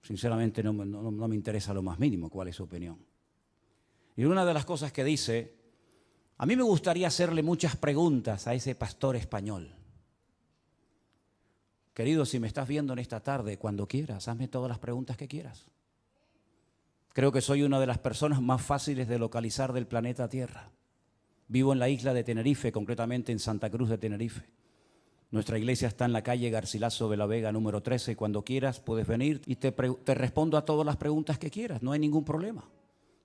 Sinceramente no me interesa lo más mínimo cuál es su opinión. Y una de las cosas que dice, a mí me gustaría hacerle muchas preguntas a ese pastor español. Querido, si me estás viendo en esta tarde, cuando quieras, hazme todas las preguntas que quieras. Creo que soy una de las personas más fáciles de localizar del planeta Tierra. Vivo en la isla de Tenerife, concretamente en Santa Cruz de Tenerife. Nuestra iglesia está en la calle Garcilaso de la Vega, número 13. Cuando quieras puedes venir y te respondo a todas las preguntas que quieras, no hay ningún problema.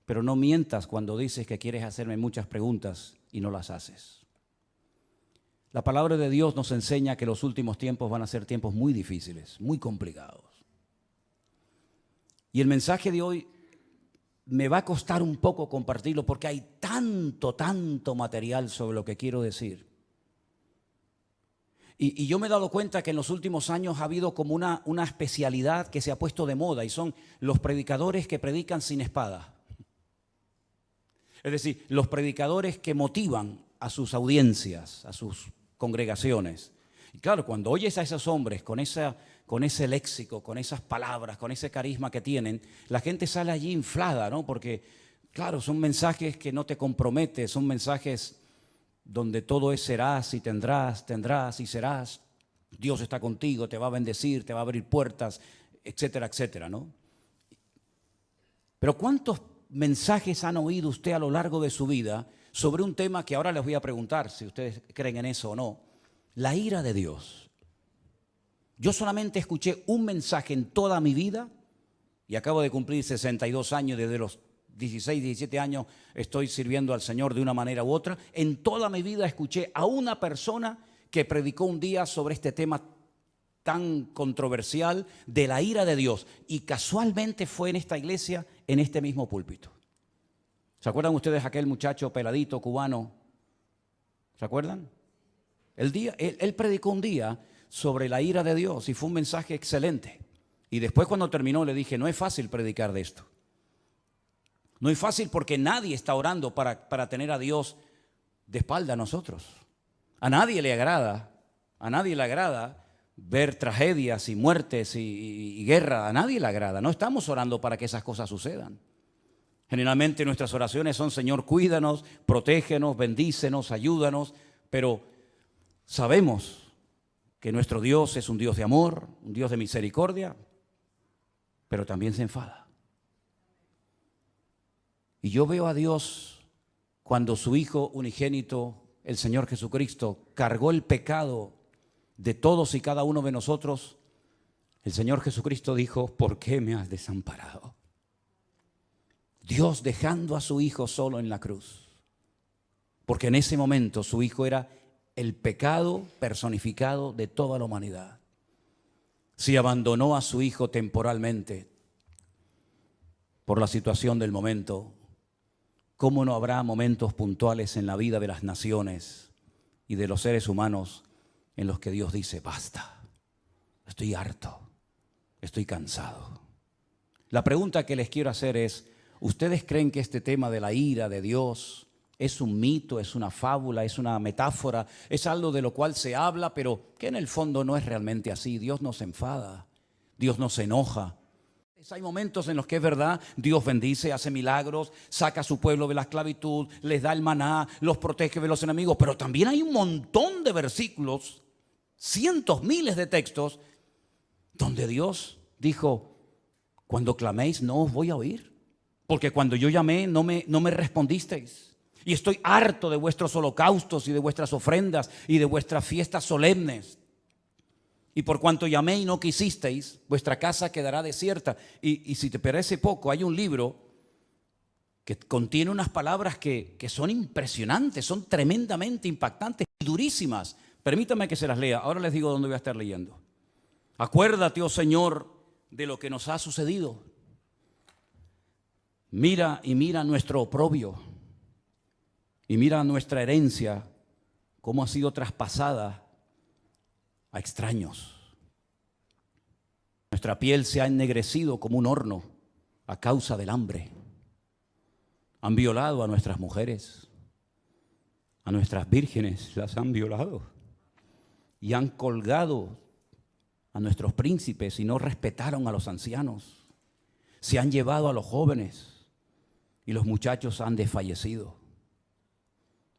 Pero no mientas cuando dices que quieres hacerme muchas preguntas y no las haces. La palabra de Dios nos enseña que los últimos tiempos van a ser tiempos muy difíciles, muy complicados. Y el mensaje de hoy me va a costar un poco compartirlo porque hay tanto material sobre lo que quiero decir. Y yo me he dado cuenta que en los últimos años ha habido como una especialidad que se ha puesto de moda y son los predicadores que predican sin espada. Es decir, los predicadores que motivan a sus audiencias, a sus congregaciones. Y claro, cuando oyes a esos hombres con ese léxico, con esas palabras, con ese carisma que tienen, la gente sale allí inflada, ¿no? Porque, claro, son mensajes que no te comprometen, son mensajes donde todo es serás y tendrás y serás. Dios está contigo, te va a bendecir, te va a abrir puertas, etcétera, etcétera, ¿no? Pero ¿cuántos mensajes han oído usted a lo largo de su vida sobre un tema que ahora les voy a preguntar si ustedes creen en eso o no? La ira de Dios. Yo solamente escuché un mensaje en toda mi vida y acabo de cumplir 62 años, desde los 16, 17 años estoy sirviendo al Señor de una manera u otra. En toda mi vida escuché a una persona que predicó un día sobre este tema tan controversial de la ira de Dios. Y casualmente fue en esta iglesia, en este mismo púlpito. ¿Se acuerdan ustedes aquel muchacho peladito cubano? ¿Se acuerdan? Él predicó un día sobre la ira de Dios y fue un mensaje excelente. Y después cuando terminó le dije, no es fácil predicar de esto. No es fácil porque nadie está orando para tener a Dios de espalda a nosotros. A nadie le agrada ver tragedias y muertes y guerra. A nadie le agrada. No estamos orando para que esas cosas sucedan. Generalmente nuestras oraciones son, Señor, cuídanos, protégenos, bendícenos, ayúdanos. Pero sabemos que nuestro Dios es un Dios de amor, un Dios de misericordia, pero también se enfada. Y yo veo a Dios cuando su Hijo unigénito, el Señor Jesucristo, cargó el pecado de todos y cada uno de nosotros. El Señor Jesucristo dijo, ¿por qué me has desamparado? Dios dejando a su Hijo solo en la cruz. Porque en ese momento su Hijo era el pecado personificado de toda la humanidad. Si abandonó a su Hijo temporalmente por la situación del momento, ¿cómo no habrá momentos puntuales en la vida de las naciones y de los seres humanos en los que Dios dice, basta, estoy harto, estoy cansado? La pregunta que les quiero hacer es, ¿ustedes creen que este tema de la ira de Dios es un mito, es una fábula, es una metáfora, es algo de lo cual se habla, pero que en el fondo no es realmente así? Dios no se enfada, Dios no se enoja. Hay momentos en los que es verdad, Dios bendice, hace milagros, saca a su pueblo de la esclavitud, les da el maná, los protege de los enemigos, pero también hay un montón de versículos, cientos, miles de textos, donde Dios dijo, cuando claméis no os voy a oír, porque cuando yo llamé no me respondisteis, y estoy harto de vuestros holocaustos y de vuestras ofrendas y de vuestras fiestas solemnes. Y por cuanto llamé y no quisisteis, vuestra casa quedará desierta. Y si te parece poco, hay un libro que contiene unas palabras que son impresionantes, son tremendamente impactantes y durísimas. Permítame que se las lea. Ahora les digo dónde voy a estar leyendo. Acuérdate, oh Señor, de lo que nos ha sucedido. Mira nuestro oprobio. Y mira nuestra herencia, cómo ha sido traspasada a extraños. Nuestra piel se ha ennegrecido como un horno a causa del hambre. Han violado a nuestras mujeres, a nuestras vírgenes las han violado y han colgado a nuestros príncipes y no respetaron a los ancianos. Se han llevado a los jóvenes y los muchachos han desfallecido.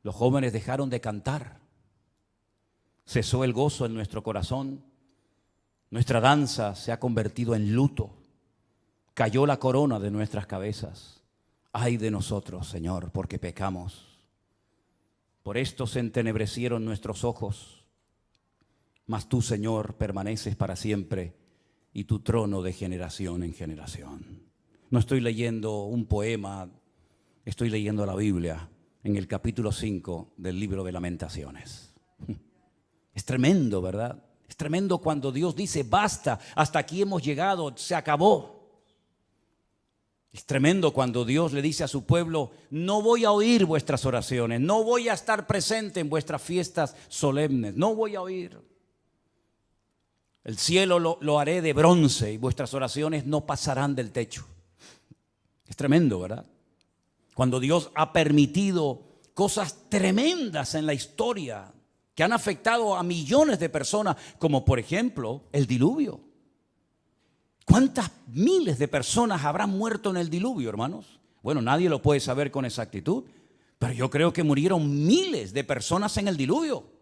Los jóvenes dejaron de cantar. Cesó el gozo en nuestro corazón. Nuestra danza se ha convertido en luto. Cayó la corona de nuestras cabezas. Ay de nosotros, Señor, porque pecamos. Por esto se entenebrecieron nuestros ojos. Mas tú, Señor, permaneces para siempre y tu trono de generación en generación. No estoy leyendo un poema, estoy leyendo la Biblia en el capítulo 5 del libro de Lamentaciones. Es tremendo, ¿verdad? Es tremendo cuando Dios dice, basta, hasta aquí hemos llegado, se acabó. Es tremendo cuando Dios le dice a su pueblo, no voy a oír vuestras oraciones, no voy a estar presente en vuestras fiestas solemnes, no voy a oír. El cielo lo haré de bronce y vuestras oraciones no pasarán del techo. Es tremendo, ¿verdad? Cuando Dios ha permitido cosas tremendas en la historia que han afectado a millones de personas, como por ejemplo el diluvio. ¿Cuántas miles de personas habrán muerto en el diluvio, hermanos? Bueno, nadie lo puede saber con exactitud, pero yo creo que murieron miles de personas en el diluvio.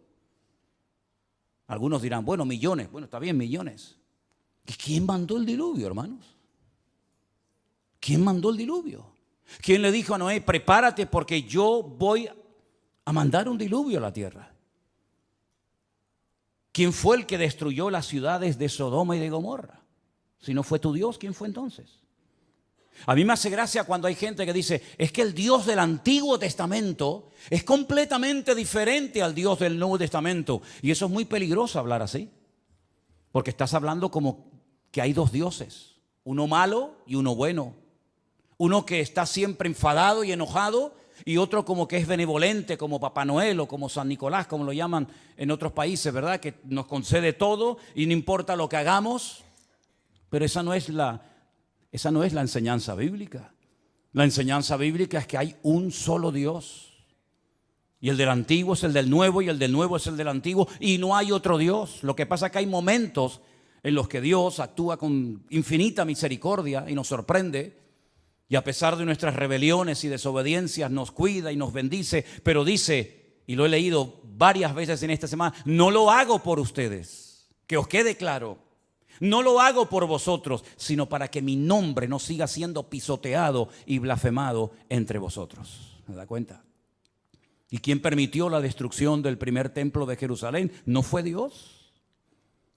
Algunos dirán, bueno, millones. Bueno, está bien, millones. ¿Quién mandó el diluvio, hermanos? ¿Quién mandó el diluvio? ¿Quién le dijo a Noé, prepárate porque yo voy a mandar un diluvio a la tierra? ¿Quién fue el que destruyó las ciudades de Sodoma y de Gomorra? Si no fue tu Dios, ¿quién fue entonces? A mí me hace gracia cuando hay gente que dice, es que el Dios del Antiguo Testamento es completamente diferente al Dios del Nuevo Testamento. Y eso es muy peligroso hablar así. Porque estás hablando como que hay dos dioses, uno malo y uno bueno. Uno que está siempre enfadado y enojado y otro como que es benevolente, como Papá Noel o como San Nicolás, como lo llaman en otros países, ¿verdad? Que nos concede todo y no importa lo que hagamos. Pero esa no es la enseñanza bíblica. La enseñanza bíblica es que hay un solo Dios. Y el del antiguo es el del nuevo y el del nuevo es el del antiguo y no hay otro Dios. Lo que pasa es que hay momentos en los que Dios actúa con infinita misericordia y nos sorprende. Y a pesar de nuestras rebeliones y desobediencias nos cuida y nos bendice. Pero dice, y lo he leído varias veces en esta semana, no lo hago por ustedes. Que os quede claro. No lo hago por vosotros, sino para que mi nombre no siga siendo pisoteado y blasfemado entre vosotros. ¿Se da cuenta? ¿Y quién permitió la destrucción del primer templo de Jerusalén? ¿No fue Dios?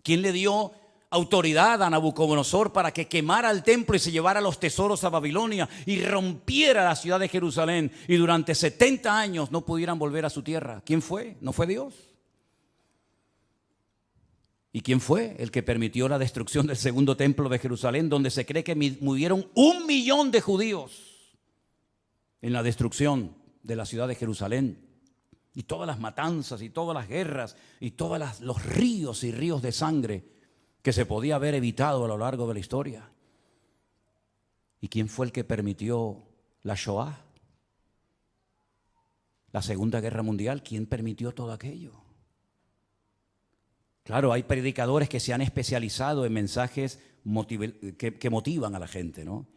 ¿Quién le dio autoridad a Nabucodonosor para que quemara el templo y se llevara los tesoros a Babilonia y rompiera la ciudad de Jerusalén y durante 70 años no pudieran volver a su tierra? ¿Quién fue? ¿No fue Dios? ¿Y quién fue el que permitió la destrucción del segundo templo de Jerusalén, donde se cree que murieron 1 millón de judíos en la destrucción de la ciudad de Jerusalén? Y todas las matanzas y todas las guerras y todos los ríos y ríos de sangre que se podía haber evitado a lo largo de la historia. ¿Y quién fue el que permitió la Shoah? La Segunda Guerra Mundial. ¿Quién permitió todo aquello? Claro, hay predicadores que se han especializado en mensajes que motivan a la gente, ¿no?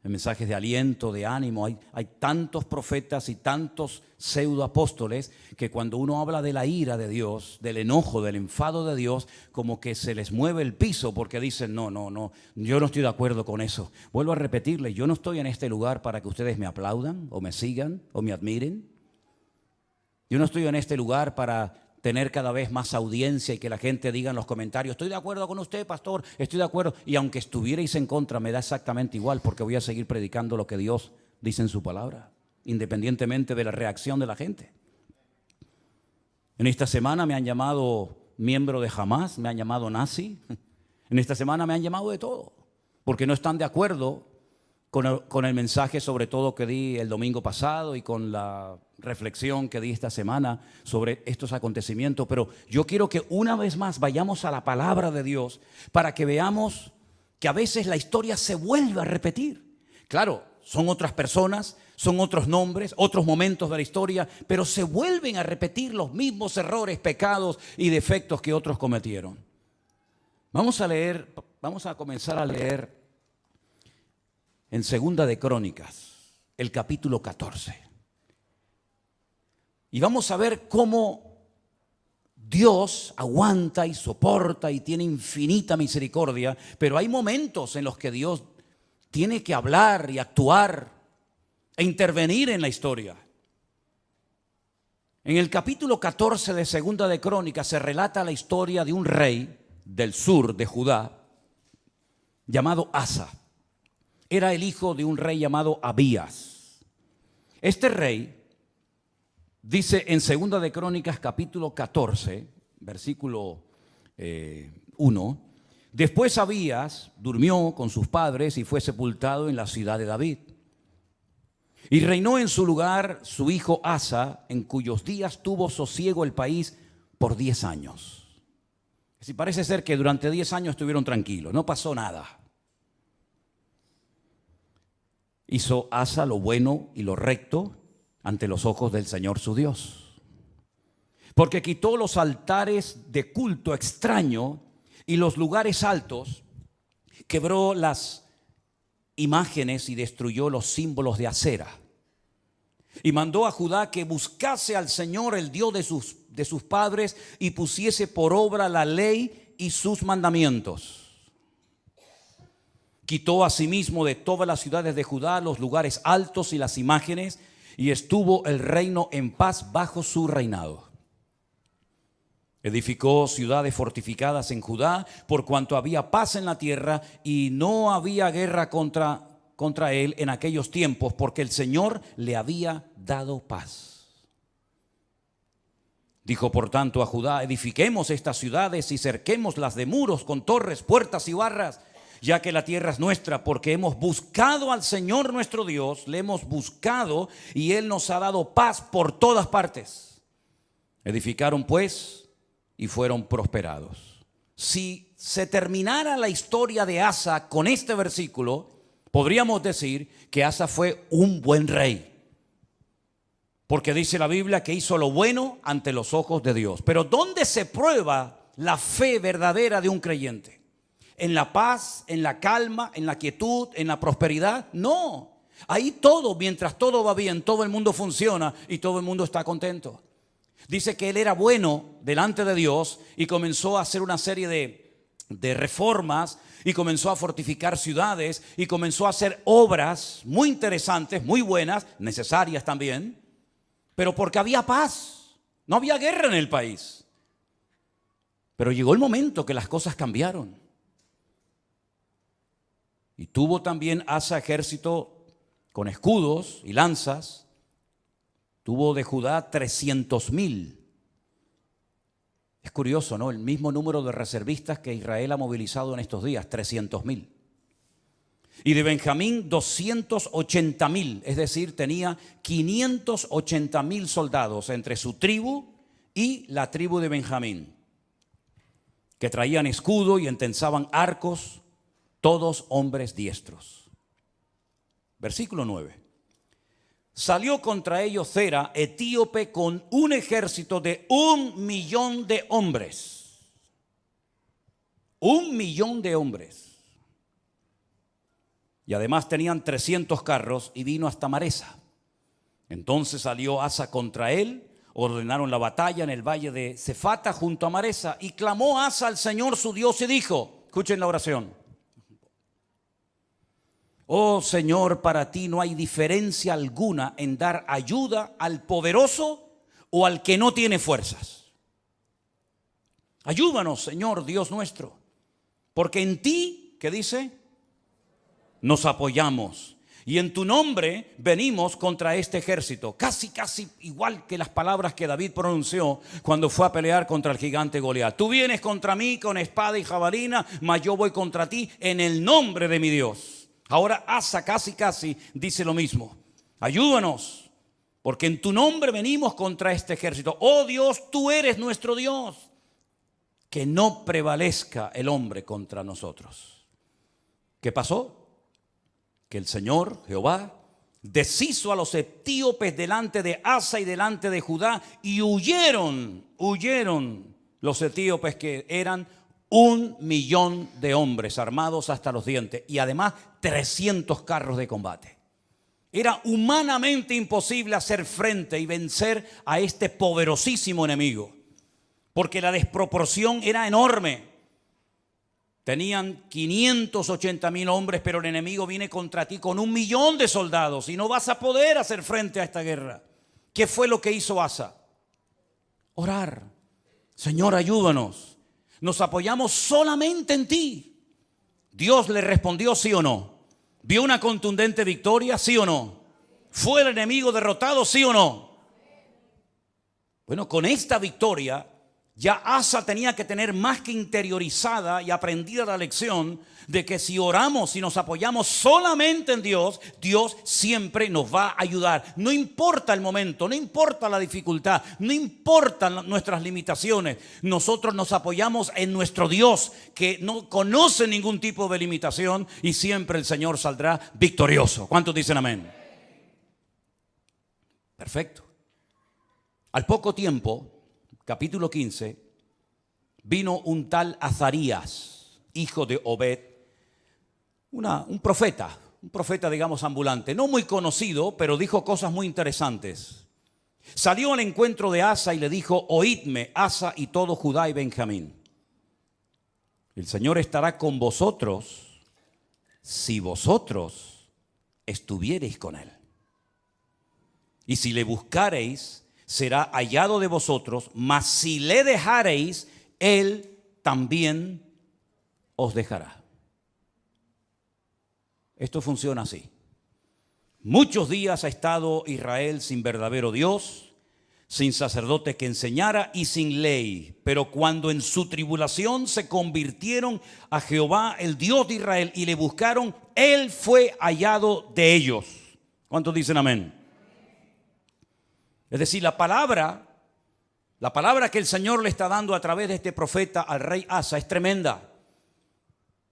En mensajes de aliento, de ánimo. Hay tantos profetas y tantos pseudoapóstoles que cuando uno habla de la ira de Dios, del enojo, del enfado de Dios, como que se les mueve el piso porque dicen, no, yo no estoy de acuerdo con eso. Vuelvo a repetirles, yo no estoy en este lugar para que ustedes me aplaudan o me sigan o me admiren. Yo no estoy en este lugar para tener cada vez más audiencia y que la gente diga en los comentarios, estoy de acuerdo con usted, pastor, estoy de acuerdo. Y aunque estuvierais en contra, me da exactamente igual porque voy a seguir predicando lo que Dios dice en su palabra, independientemente de la reacción de la gente. En esta semana me han llamado miembro de Hamas, me han llamado nazi. En esta semana me han llamado de todo, porque no están de acuerdo con el mensaje sobre todo que di el domingo pasado y con la reflexión que di esta semana sobre estos acontecimientos. Pero yo quiero que una vez más vayamos a la palabra de Dios para que veamos que a veces la historia se vuelve a repetir. Claro, son otras personas, son otros nombres, otros momentos de la historia, pero se vuelven a repetir los mismos errores, pecados y defectos que otros cometieron. Vamos a comenzar a leer en Segunda de Crónicas, el capítulo 14. Y vamos a ver cómo Dios aguanta y soporta y tiene infinita misericordia, pero hay momentos en los que Dios tiene que hablar y actuar e intervenir en la historia. En el capítulo 14 de Segunda de Crónicas se relata la historia de un rey del sur de Judá llamado Asa. Era el hijo de un rey llamado Abías. Este rey dice en Segunda de Crónicas capítulo 14, versículo 1, después Abías durmió con sus padres y fue sepultado en la ciudad de David. Y reinó en su lugar su hijo Asa, en cuyos días tuvo sosiego el país por 10 años. Así parece ser que durante 10 años estuvieron tranquilos, no pasó nada. Hizo Asa lo bueno y lo recto ante los ojos del Señor su Dios, porque quitó los altares de culto extraño y los lugares altos, quebró las imágenes y destruyó los símbolos de Acera, y mandó a Judá que buscase al Señor, el Dios de sus padres, y pusiese por obra la ley y sus mandamientos. Quitó asimismo de todas las ciudades de Judá los lugares altos y las imágenes, y estuvo el reino en paz bajo su reinado. Edificó ciudades fortificadas en Judá, por cuanto había paz en la tierra y no había guerra contra él en aquellos tiempos, porque el Señor le había dado paz. Dijo por tanto a Judá: edifiquemos estas ciudades y cerquémoslas de muros con torres, puertas y barras, ya que la tierra es nuestra, porque hemos buscado al Señor nuestro Dios, le hemos buscado y Él nos ha dado paz por todas partes. Edificaron pues y fueron prosperados. Si se terminara la historia de Asa con este versículo, podríamos decir que Asa fue un buen rey, porque dice la Biblia que hizo lo bueno ante los ojos de Dios. Pero ¿dónde se prueba la fe verdadera de un creyente? ¿En la paz, en la calma, en la quietud, en la prosperidad? No. Ahí todo, mientras todo va bien, todo el mundo funciona y todo el mundo está contento. Dice que él era bueno delante de Dios y comenzó a hacer una serie de reformas y comenzó a fortificar ciudades y comenzó a hacer obras muy interesantes, muy buenas, necesarias también, pero porque había paz, no había guerra en el país. Pero llegó el momento que las cosas cambiaron. Y tuvo también Asa ejército con escudos y lanzas. Tuvo de Judá 300,000. Es curioso, ¿no? El mismo número de reservistas que Israel ha movilizado en estos días, 300,000. Y de Benjamín 280,000, es decir, tenía 580,000 soldados entre su tribu y la tribu de Benjamín, que traían escudo y entensaban arcos, todos hombres diestros. Versículo 9. Salió contra ellos Zera, etíope, con un ejército de 1,000,000 de hombres. 1,000,000 de hombres. Y además tenían 300 carros y vino hasta Maresa. Entonces salió Asa contra él, ordenaron la batalla en el valle de Cefata junto a Maresa, y clamó Asa al Señor su Dios y dijo, escuchen la oración: oh Señor, para ti no hay diferencia alguna en dar ayuda al poderoso o al que no tiene fuerzas. Ayúdanos, Señor Dios nuestro, porque en ti, ¿qué dice? Nos apoyamos, y en tu nombre venimos contra este ejército. Casi igual que las palabras que David pronunció cuando fue a pelear contra el gigante Goliat. Tú vienes contra mí con espada y jabalina, mas yo voy contra ti en el nombre de mi Dios. Ahora Asa casi dice lo mismo. Ayúdanos, porque en tu nombre venimos contra este ejército. Oh Dios, tú eres nuestro Dios. Que no prevalezca el hombre contra nosotros. ¿Qué pasó? Que el Señor, Jehová, deshizo a los etíopes delante de Asa y delante de Judá, y huyeron los etíopes, que eran 1.000.000 de hombres armados hasta los dientes y además 300 carros de combate. Era humanamente imposible hacer frente y vencer a este poderosísimo enemigo, porque la desproporción era enorme. Tenían 580.000 hombres, pero el enemigo viene contra ti con 1.000.000 de soldados y no vas a poder hacer frente a esta guerra. ¿Qué fue lo que hizo Asa? Orar. Señor, ayúdanos. Nos apoyamos solamente en ti. Dios le respondió sí o no. ¿Vio una contundente victoria? ¿Sí o no? ¿Fue el enemigo derrotado? ¿Sí o no? Bueno, con esta victoria ya Asa tenía que tener más que interiorizada y aprendida la lección de que si oramos y nos apoyamos solamente en Dios, Dios siempre nos va a ayudar. No importa el momento, no importa la dificultad, no importan nuestras limitaciones. Nosotros nos apoyamos en nuestro Dios que no conoce ningún tipo de limitación y siempre el Señor saldrá victorioso. ¿Cuántos dicen amén? Perfecto. Al poco tiempo, capítulo 15, vino un tal Azarías, hijo de Obed, un profeta digamos ambulante, no muy conocido, pero dijo cosas muy interesantes. Salió al encuentro de Asa y le dijo: oídme, Asa y todo Judá y Benjamín. El Señor estará con vosotros si vosotros estuviereis con él. Y si le buscareis, será hallado de vosotros, mas si le dejareis, él también os dejará. Esto funciona así. Muchos días ha estado Israel sin verdadero Dios, sin sacerdote que enseñara y sin ley. Pero cuando en su tribulación se convirtieron a Jehová, el Dios de Israel, y le buscaron, él fue hallado de ellos. ¿Cuántos dicen amén? Es decir, la palabra que el Señor le está dando a través de este profeta al rey Asa es tremenda.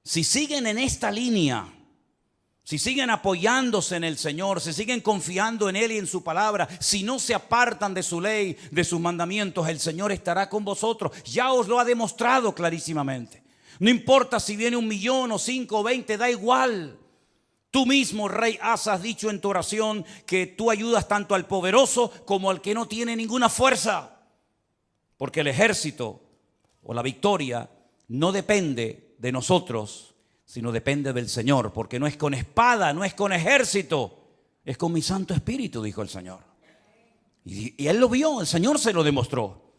Si siguen en esta línea, si siguen apoyándose en el Señor, si siguen confiando en Él y en su palabra, si no se apartan de su ley, de sus mandamientos, el Señor estará con vosotros. Ya os lo ha demostrado clarísimamente. No importa si viene 1.000.000 o 5 o 20, da igual. Tú mismo, rey Asa, has dicho en tu oración que tú ayudas tanto al poderoso como al que no tiene ninguna fuerza. Porque el ejército o la victoria no depende de nosotros, sino depende del Señor. Porque no es con espada, no es con ejército, es con mi Santo Espíritu, dijo el Señor. Y él lo vio, el Señor se lo demostró.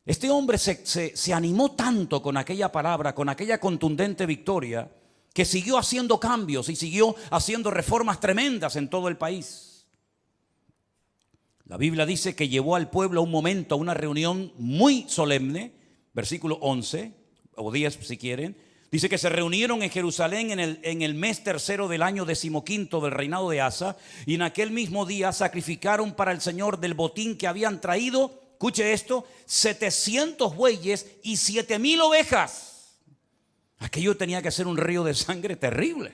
Este hombre se animó tanto con aquella palabra, con aquella contundente victoria, que siguió haciendo cambios y siguió haciendo reformas tremendas en todo el país. La Biblia dice que llevó al pueblo a un momento, a una reunión muy solemne, versículo 11 o 10 si quieren. Dice que se reunieron en Jerusalén en el mes tercero del año 15 del reinado de Asa, y en aquel mismo día sacrificaron para el Señor del botín que habían traído, escuche esto, 700 bueyes y 7.000 ovejas. Aquello tenía que ser un río de sangre terrible.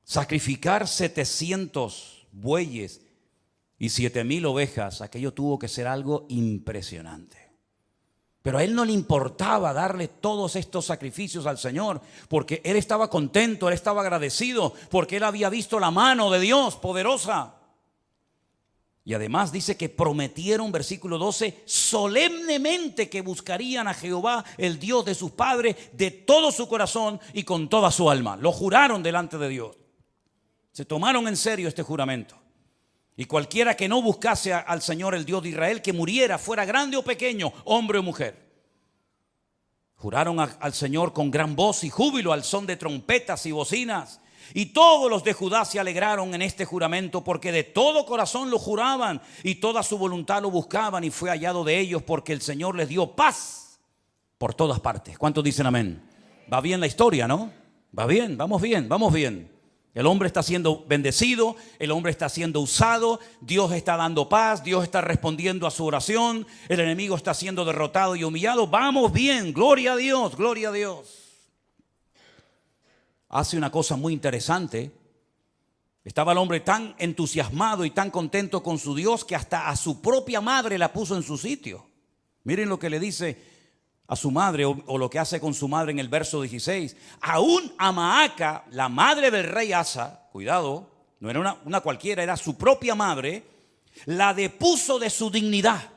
Sacrificar 700 bueyes y 7.000 ovejas, aquello tuvo que ser algo impresionante. Pero a él no le importaba darle todos estos sacrificios al Señor, porque él estaba contento, él estaba agradecido, porque él había visto la mano de Dios poderosa. Y además dice que prometieron, versículo 12, solemnemente que buscarían a Jehová, el Dios de sus padres, de todo su corazón y con toda su alma. Lo juraron delante de Dios. Se tomaron en serio este juramento. Y cualquiera que no buscase al Señor, el Dios de Israel, que muriera, fuera grande o pequeño, hombre o mujer. Juraron al Señor con gran voz y júbilo, al son de trompetas y bocinas. Y todos los de Judá se alegraron en este juramento, porque de todo corazón lo juraban y toda su voluntad lo buscaban, y fue hallado de ellos, porque el Señor les dio paz por todas partes. ¿Cuántos dicen amén? Va bien la historia, ¿no? Va bien, vamos bien, vamos bien. El hombre está siendo bendecido, el hombre está siendo usado, Dios está dando paz, Dios está respondiendo a su oración, el enemigo está siendo derrotado y humillado. Vamos bien, gloria a Dios, gloria a Dios. Hace una cosa muy interesante. Estaba el hombre tan entusiasmado y tan contento con su Dios que hasta a su propia madre la puso en su sitio. Miren lo que le dice a su madre o lo que hace con su madre en el verso 16. Aún a Maaca, la madre del rey Asa, cuidado, no era una cualquiera, era su propia madre, la depuso de su dignidad,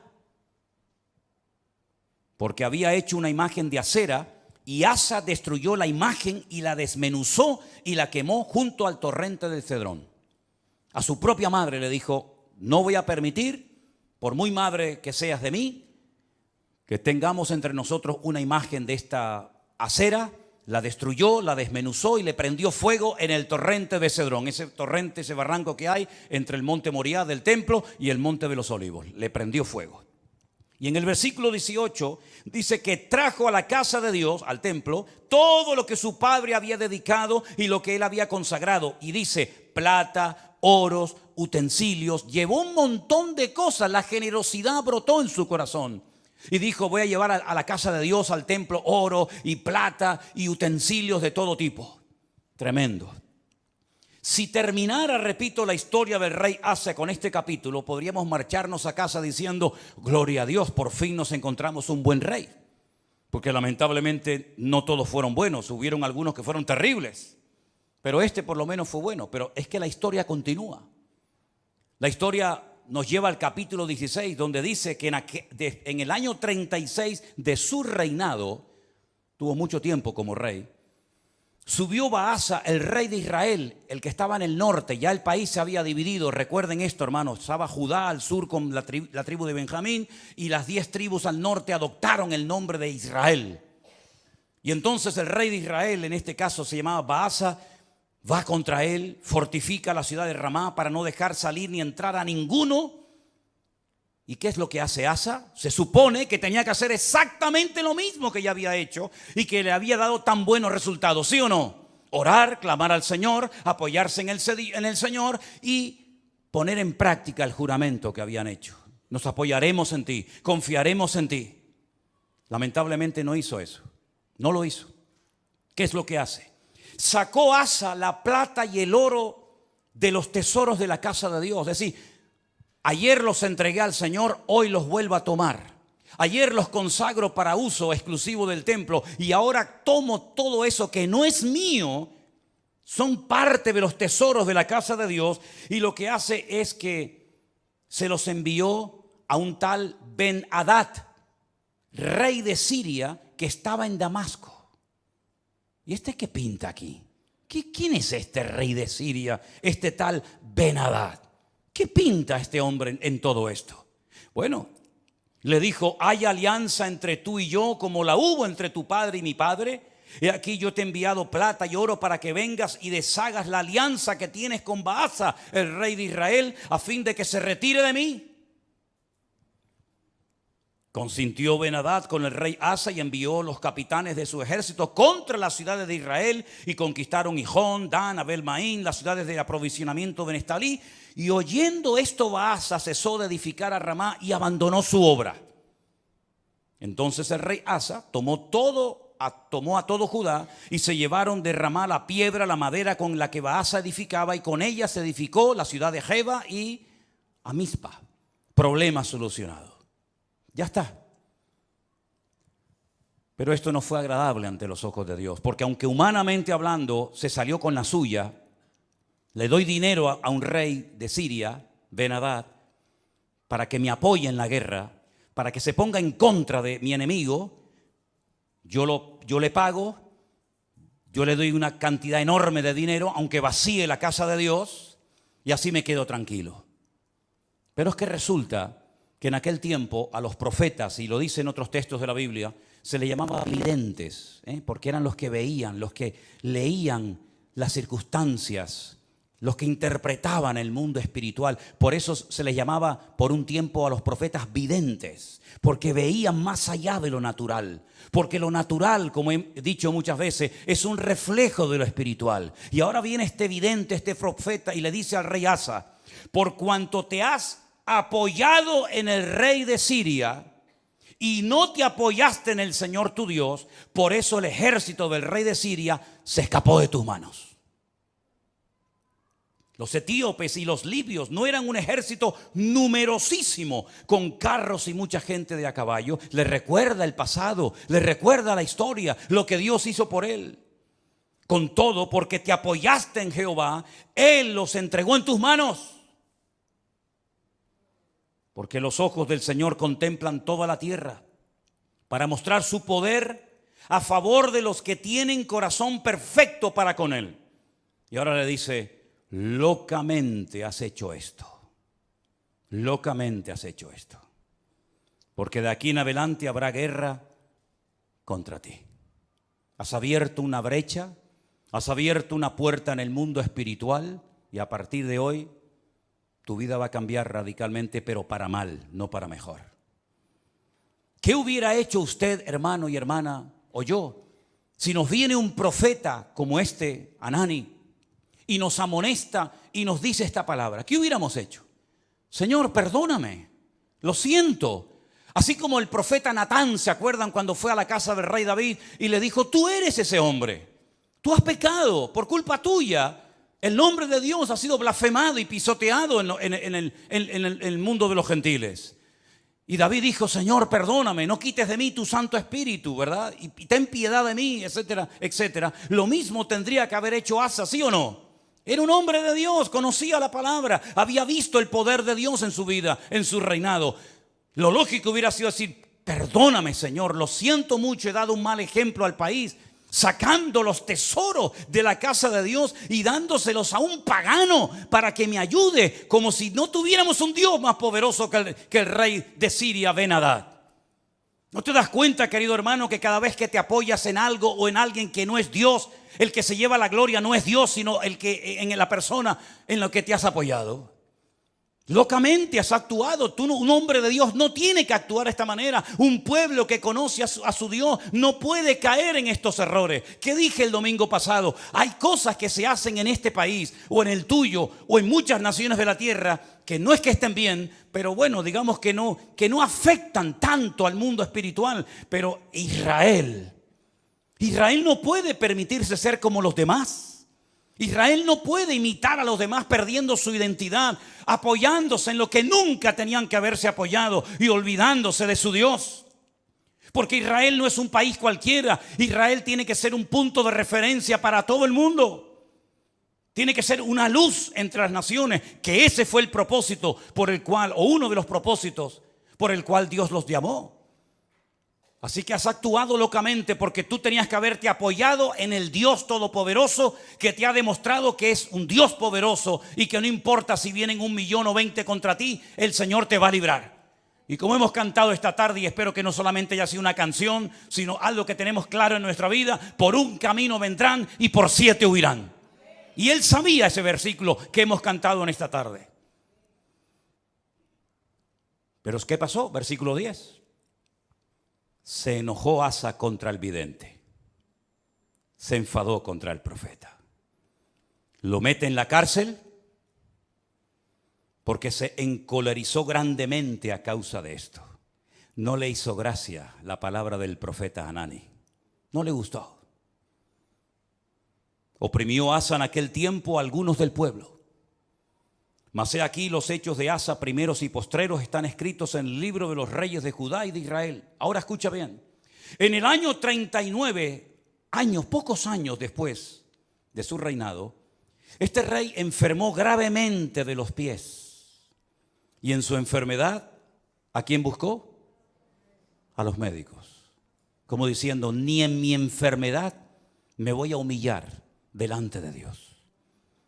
porque había hecho una imagen de acera, y Asa destruyó la imagen y la desmenuzó y la quemó junto al torrente del Cedrón. A su propia madre le dijo: no voy a permitir, por muy madre que seas de mí, que tengamos entre nosotros una imagen de esta acera. La destruyó, la desmenuzó y le prendió fuego en el torrente de Cedrón, ese torrente, ese barranco que hay entre el monte Moriah del templo y el monte de los olivos. Le prendió fuego. Y en el versículo 18 dice que trajo a la casa de Dios, al templo, todo lo que su padre había dedicado y lo que él había consagrado. Y dice: plata, oros, utensilios, llevó un montón de cosas. La generosidad brotó en su corazón. Y dijo: voy a llevar a la casa de Dios, al templo, oro y plata y utensilios de todo tipo. Tremendo. Si terminara, repito, la historia del rey Asa con este capítulo, podríamos marcharnos a casa diciendo: gloria a Dios, por fin nos encontramos un buen rey. Porque lamentablemente no todos fueron buenos, hubieron algunos que fueron terribles. Pero este por lo menos fue bueno. Pero es que la historia continúa. La historia nos lleva al capítulo 16, donde dice que en el año 36 de su reinado, tuvo mucho tiempo como rey, subió Baasa, el rey de Israel, el que estaba en el norte. Ya el país se había dividido. Recuerden esto, hermanos. Estaba Judá al sur con la tribu de Benjamín, y las 10 tribus al norte adoptaron el nombre de Israel. Y entonces el rey de Israel, en este caso se llamaba Baasa, va contra él, fortifica la ciudad de Ramá para no dejar salir ni entrar a ninguno. ¿Y qué es lo que hace Asa? Se supone que tenía que hacer exactamente lo mismo que ya había hecho y que le había dado tan buenos resultados, ¿sí o no? Orar, clamar al Señor, apoyarse en el Señor y poner en práctica el juramento que habían hecho. Nos apoyaremos en ti, confiaremos en ti. Lamentablemente no hizo eso, no lo hizo. ¿Qué es lo que hace? Sacó Asa la plata y el oro de los tesoros de la casa de Dios. Es decir, ayer los entregué al Señor, hoy los vuelvo a tomar. Ayer los consagro para uso exclusivo del templo y ahora tomo todo eso que no es mío. Son parte de los tesoros de la casa de Dios, y lo que hace es que se los envió a un tal Ben-Hadad, rey de Siria, que estaba en Damasco. ¿Y este qué pinta aquí? ¿Quién es este rey de Siria, este tal Ben-Hadad? ¿Qué pinta este hombre en todo esto? Bueno, le dijo: hay alianza entre tú y yo como la hubo entre tu padre y mi padre. He aquí yo te he enviado plata y oro para que vengas y deshagas la alianza que tienes con Baasa, el rey de Israel, a fin de que se retire de mí. Consintió Ben-Hadad con el rey Asa y envió los capitanes de su ejército contra las ciudades de Israel, y conquistaron Gijón, Dan, Abel-Maín, las ciudades de aprovisionamiento de Neftalí. Y oyendo esto, Baasa cesó de edificar a Ramá y abandonó su obra. Entonces el rey Asa tomó a todo Judá, y se llevaron de Ramá la piedra, la madera con la que Baasa edificaba, y con ella se edificó la ciudad de Jeba y a Mizpa. Problema solucionado. Ya está. Pero esto no fue agradable ante los ojos de Dios, porque aunque humanamente hablando se salió con la suya, le doy dinero a un rey de Siria, Ben-Hadad, para que me apoye en la guerra, para que se ponga en contra de mi enemigo. Yo le pago, yo le doy una cantidad enorme de dinero, aunque vacíe la casa de Dios, y así me quedo tranquilo. Pero es que resulta que en aquel tiempo a los profetas, y lo dicen otros textos de la Biblia, se les llamaba videntes, porque eran los que veían, los que leían las circunstancias, los que interpretaban el mundo espiritual. Por eso se les llamaba por un tiempo a los profetas videntes, porque veían más allá de lo natural. Porque lo natural, como he dicho muchas veces, es un reflejo de lo espiritual. Y ahora viene este vidente, este profeta, y le dice al rey Asa: por cuanto te has apoyado en el rey de Siria y no te apoyaste en el Señor tu Dios, por eso el ejército del rey de Siria se escapó de tus manos. Los etíopes y los libios no eran un ejército numerosísimo con carros y mucha gente de a caballo. Le recuerda el pasado, le recuerda la historia, lo que Dios hizo por él. Con todo, porque te apoyaste en Jehová, Él los entregó en tus manos. Porque los ojos del Señor contemplan toda la tierra para mostrar su poder a favor de los que tienen corazón perfecto para con Él. Y ahora le dice, locamente has hecho esto. Locamente has hecho esto. Porque de aquí en adelante habrá guerra contra ti. Has abierto una brecha, has abierto una puerta en el mundo espiritual y a partir de hoy tu vida va a cambiar radicalmente, pero para mal, no para mejor. ¿Qué hubiera hecho usted, hermano y hermana, o yo, si nos viene un profeta como este, Hanani, y nos amonesta y nos dice esta palabra? ¿Qué hubiéramos hecho? Señor, perdóname, lo siento. Así como el profeta Natán, ¿se acuerdan cuando fue a la casa del rey David y le dijo, tú eres ese hombre, tú has pecado por culpa tuya? El nombre de Dios ha sido blasfemado y pisoteado en el mundo de los gentiles. Y David dijo, Señor, perdóname, no quites de mí tu Santo Espíritu, ¿verdad? Y ten piedad de mí, etcétera, etcétera. Lo mismo tendría que haber hecho Asa, ¿sí o no? Era un hombre de Dios, conocía la palabra, había visto el poder de Dios en su vida, en su reinado. Lo lógico hubiera sido decir, perdóname, Señor, lo siento mucho, he dado un mal ejemplo al país, sacando los tesoros de la casa de Dios y dándoselos a un pagano para que me ayude, como si no tuviéramos un Dios más poderoso que el rey de Siria, Ben-Hadad. ¿No te das cuenta, querido hermano, que cada vez que te apoyas en algo o en alguien que no es Dios, el que se lleva la gloria no es Dios, sino el que en la persona en la que te has apoyado? Locamente has actuado. Tú, un hombre de Dios, no tiene que actuar de esta manera. Un pueblo que conoce a su Dios no puede caer en estos errores. ¿Qué dije el domingo pasado? Hay cosas que se hacen en este país o en el tuyo o en muchas naciones de la tierra que no es que estén bien, pero bueno, digamos que no afectan tanto al mundo espiritual. Pero Israel no puede permitirse ser como los demás. Israel no puede imitar a los demás perdiendo su identidad, apoyándose en lo que nunca tenían que haberse apoyado y olvidándose de su Dios. Porque Israel no es un país cualquiera. Israel tiene que ser un punto de referencia para todo el mundo. Tiene que ser una luz entre las naciones, que ese fue el propósito por el cual, o uno de los propósitos por el cual Dios los llamó. Así que has actuado locamente porque tú tenías que haberte apoyado en el Dios Todopoderoso que te ha demostrado que es un Dios poderoso y que no importa si vienen 1 millón o 20 contra ti, el Señor te va a librar. Y como hemos cantado esta tarde, y espero que no solamente haya sido una canción, sino algo que tenemos claro en nuestra vida, por un camino vendrán y por 7 huirán. Y él sabía ese versículo que hemos cantado en esta tarde. Pero ¿qué pasó? Versículo 10. Se enojó Asa contra el vidente. Se enfadó contra el profeta. Lo mete en la cárcel porque se encolerizó grandemente a causa de esto. No le hizo gracia la palabra del profeta Hanani. No le gustó. Oprimió Asa en aquel tiempo a algunos del pueblo. Mas he aquí los hechos de Asa, primeros y postreros, están escritos en el libro de los reyes de Judá y de Israel. Ahora escucha bien. En el año 39, pocos años después de su reinado, este rey enfermó gravemente de los pies. Y en su enfermedad, ¿a quién buscó? A los médicos. Como diciendo, ni en mi enfermedad me voy a humillar delante de Dios.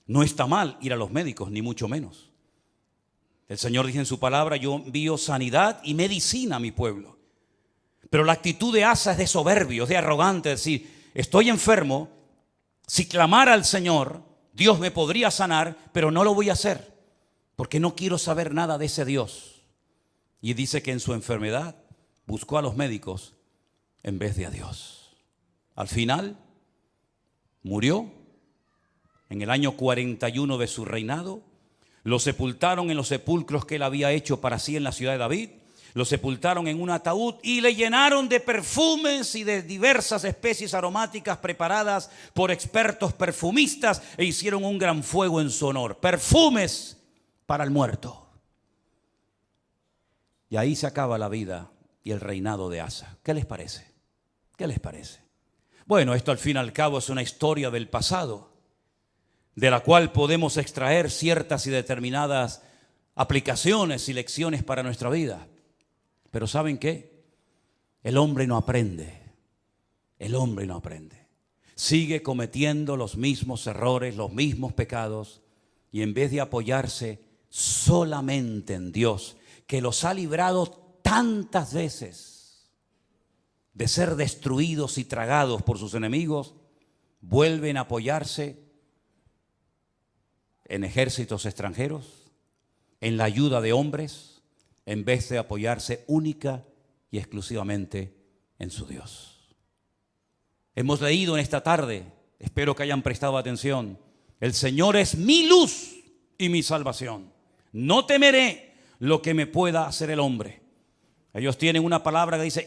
No está mal ir a los médicos, ni mucho menos. El Señor dice en su palabra, yo envío sanidad y medicina a mi pueblo. Pero la actitud de Asa es de soberbio, es de arrogante, es decir, estoy enfermo, si clamara al Señor, Dios me podría sanar, pero no lo voy a hacer, porque no quiero saber nada de ese Dios. Y dice que en su enfermedad buscó a los médicos en vez de a Dios. Al final, murió. En el año 41 de su reinado, lo sepultaron en los sepulcros que él había hecho para sí en la ciudad de David. Lo sepultaron en un ataúd y le llenaron de perfumes y de diversas especies aromáticas preparadas por expertos perfumistas e hicieron un gran fuego en su honor. Perfumes para el muerto. Y ahí se acaba la vida y el reinado de Asa. ¿Qué les parece? ¿Qué les parece? Bueno, esto al fin y al cabo es una historia del pasado, de la cual podemos extraer ciertas y determinadas aplicaciones y lecciones para nuestra vida. Pero ¿saben qué? El hombre no aprende. El hombre no aprende. Sigue cometiendo los mismos errores, los mismos pecados, y en vez de apoyarse solamente en Dios, que los ha librado tantas veces de ser destruidos y tragados por sus enemigos, vuelven a apoyarse en ejércitos extranjeros, en la ayuda de hombres, en vez de apoyarse única y exclusivamente en su Dios. Hemos leído en esta tarde, espero que hayan prestado atención, el Señor es mi luz y mi salvación. No temeré lo que me pueda hacer el hombre. Ellos tienen una palabra que dice,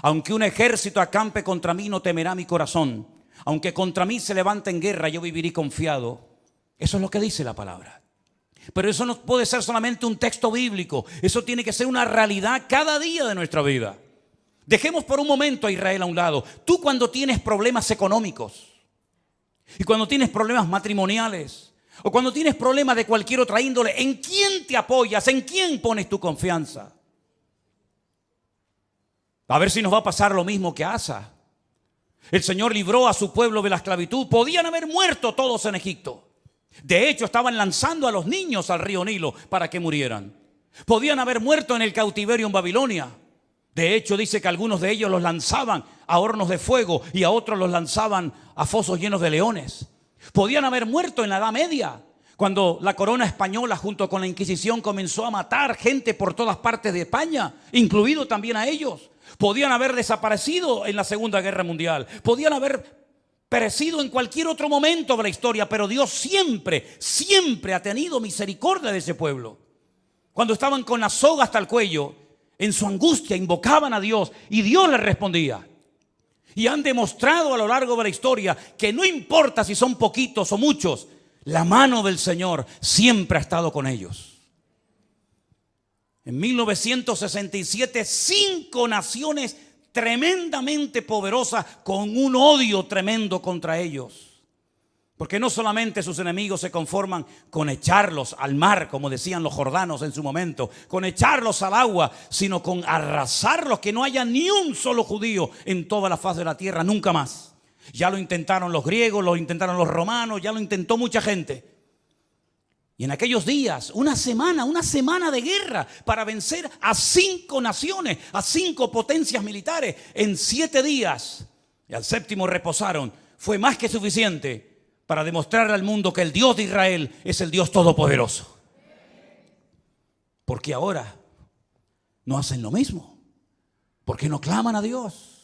aunque un ejército acampe contra mí, no temerá mi corazón. Aunque contra mí se levante en guerra, yo viviré confiado. Eso es lo que dice la palabra. Pero eso no puede ser solamente un texto bíblico. Eso tiene que ser una realidad cada día de nuestra vida. Dejemos por un momento a Israel a un lado. Tú cuando tienes problemas económicos y cuando tienes problemas matrimoniales o cuando tienes problemas de cualquier otra índole, ¿en quién te apoyas? ¿En quién pones tu confianza? A ver si nos va a pasar lo mismo que a Asa. El Señor libró a su pueblo de la esclavitud. Podían haber muerto todos en Egipto. De hecho, estaban lanzando a los niños al río Nilo para que murieran. Podían haber muerto en el cautiverio en Babilonia. De hecho, dice que algunos de ellos los lanzaban a hornos de fuego y a otros los lanzaban a fosos llenos de leones. Podían haber muerto en la Edad Media, cuando la corona española junto con la Inquisición comenzó a matar gente por todas partes de España, incluido también a ellos. Podían haber desaparecido en la Segunda Guerra Mundial. Podían haber perecido en cualquier otro momento de la historia, pero Dios siempre ha tenido misericordia de ese pueblo. Cuando estaban con la soga hasta el cuello, en su angustia invocaban a Dios y Dios les respondía. Y han demostrado a lo largo de la historia que no importa si son poquitos o muchos, la mano del Señor siempre ha estado con ellos. En 1967, 5 naciones tremendamente poderosas con un odio tremendo contra ellos. Porque no solamente sus enemigos se conforman con echarlos al mar, como decían los jordanos en su momento, con echarlos al agua, sino con arrasarlos, que no haya ni un solo judío en toda la faz de la tierra, nunca más. Ya lo intentaron los griegos, lo intentaron los romanos, ya lo intentó mucha gente. Y en aquellos días, una semana de guerra para vencer a 5 naciones, a 5 potencias militares en 7 días. Y al 7º reposaron. Fue más que suficiente para demostrarle al mundo que el Dios de Israel es el Dios todopoderoso. ¿Por qué ahora no hacen lo mismo? ¿Por qué no claman a Dios?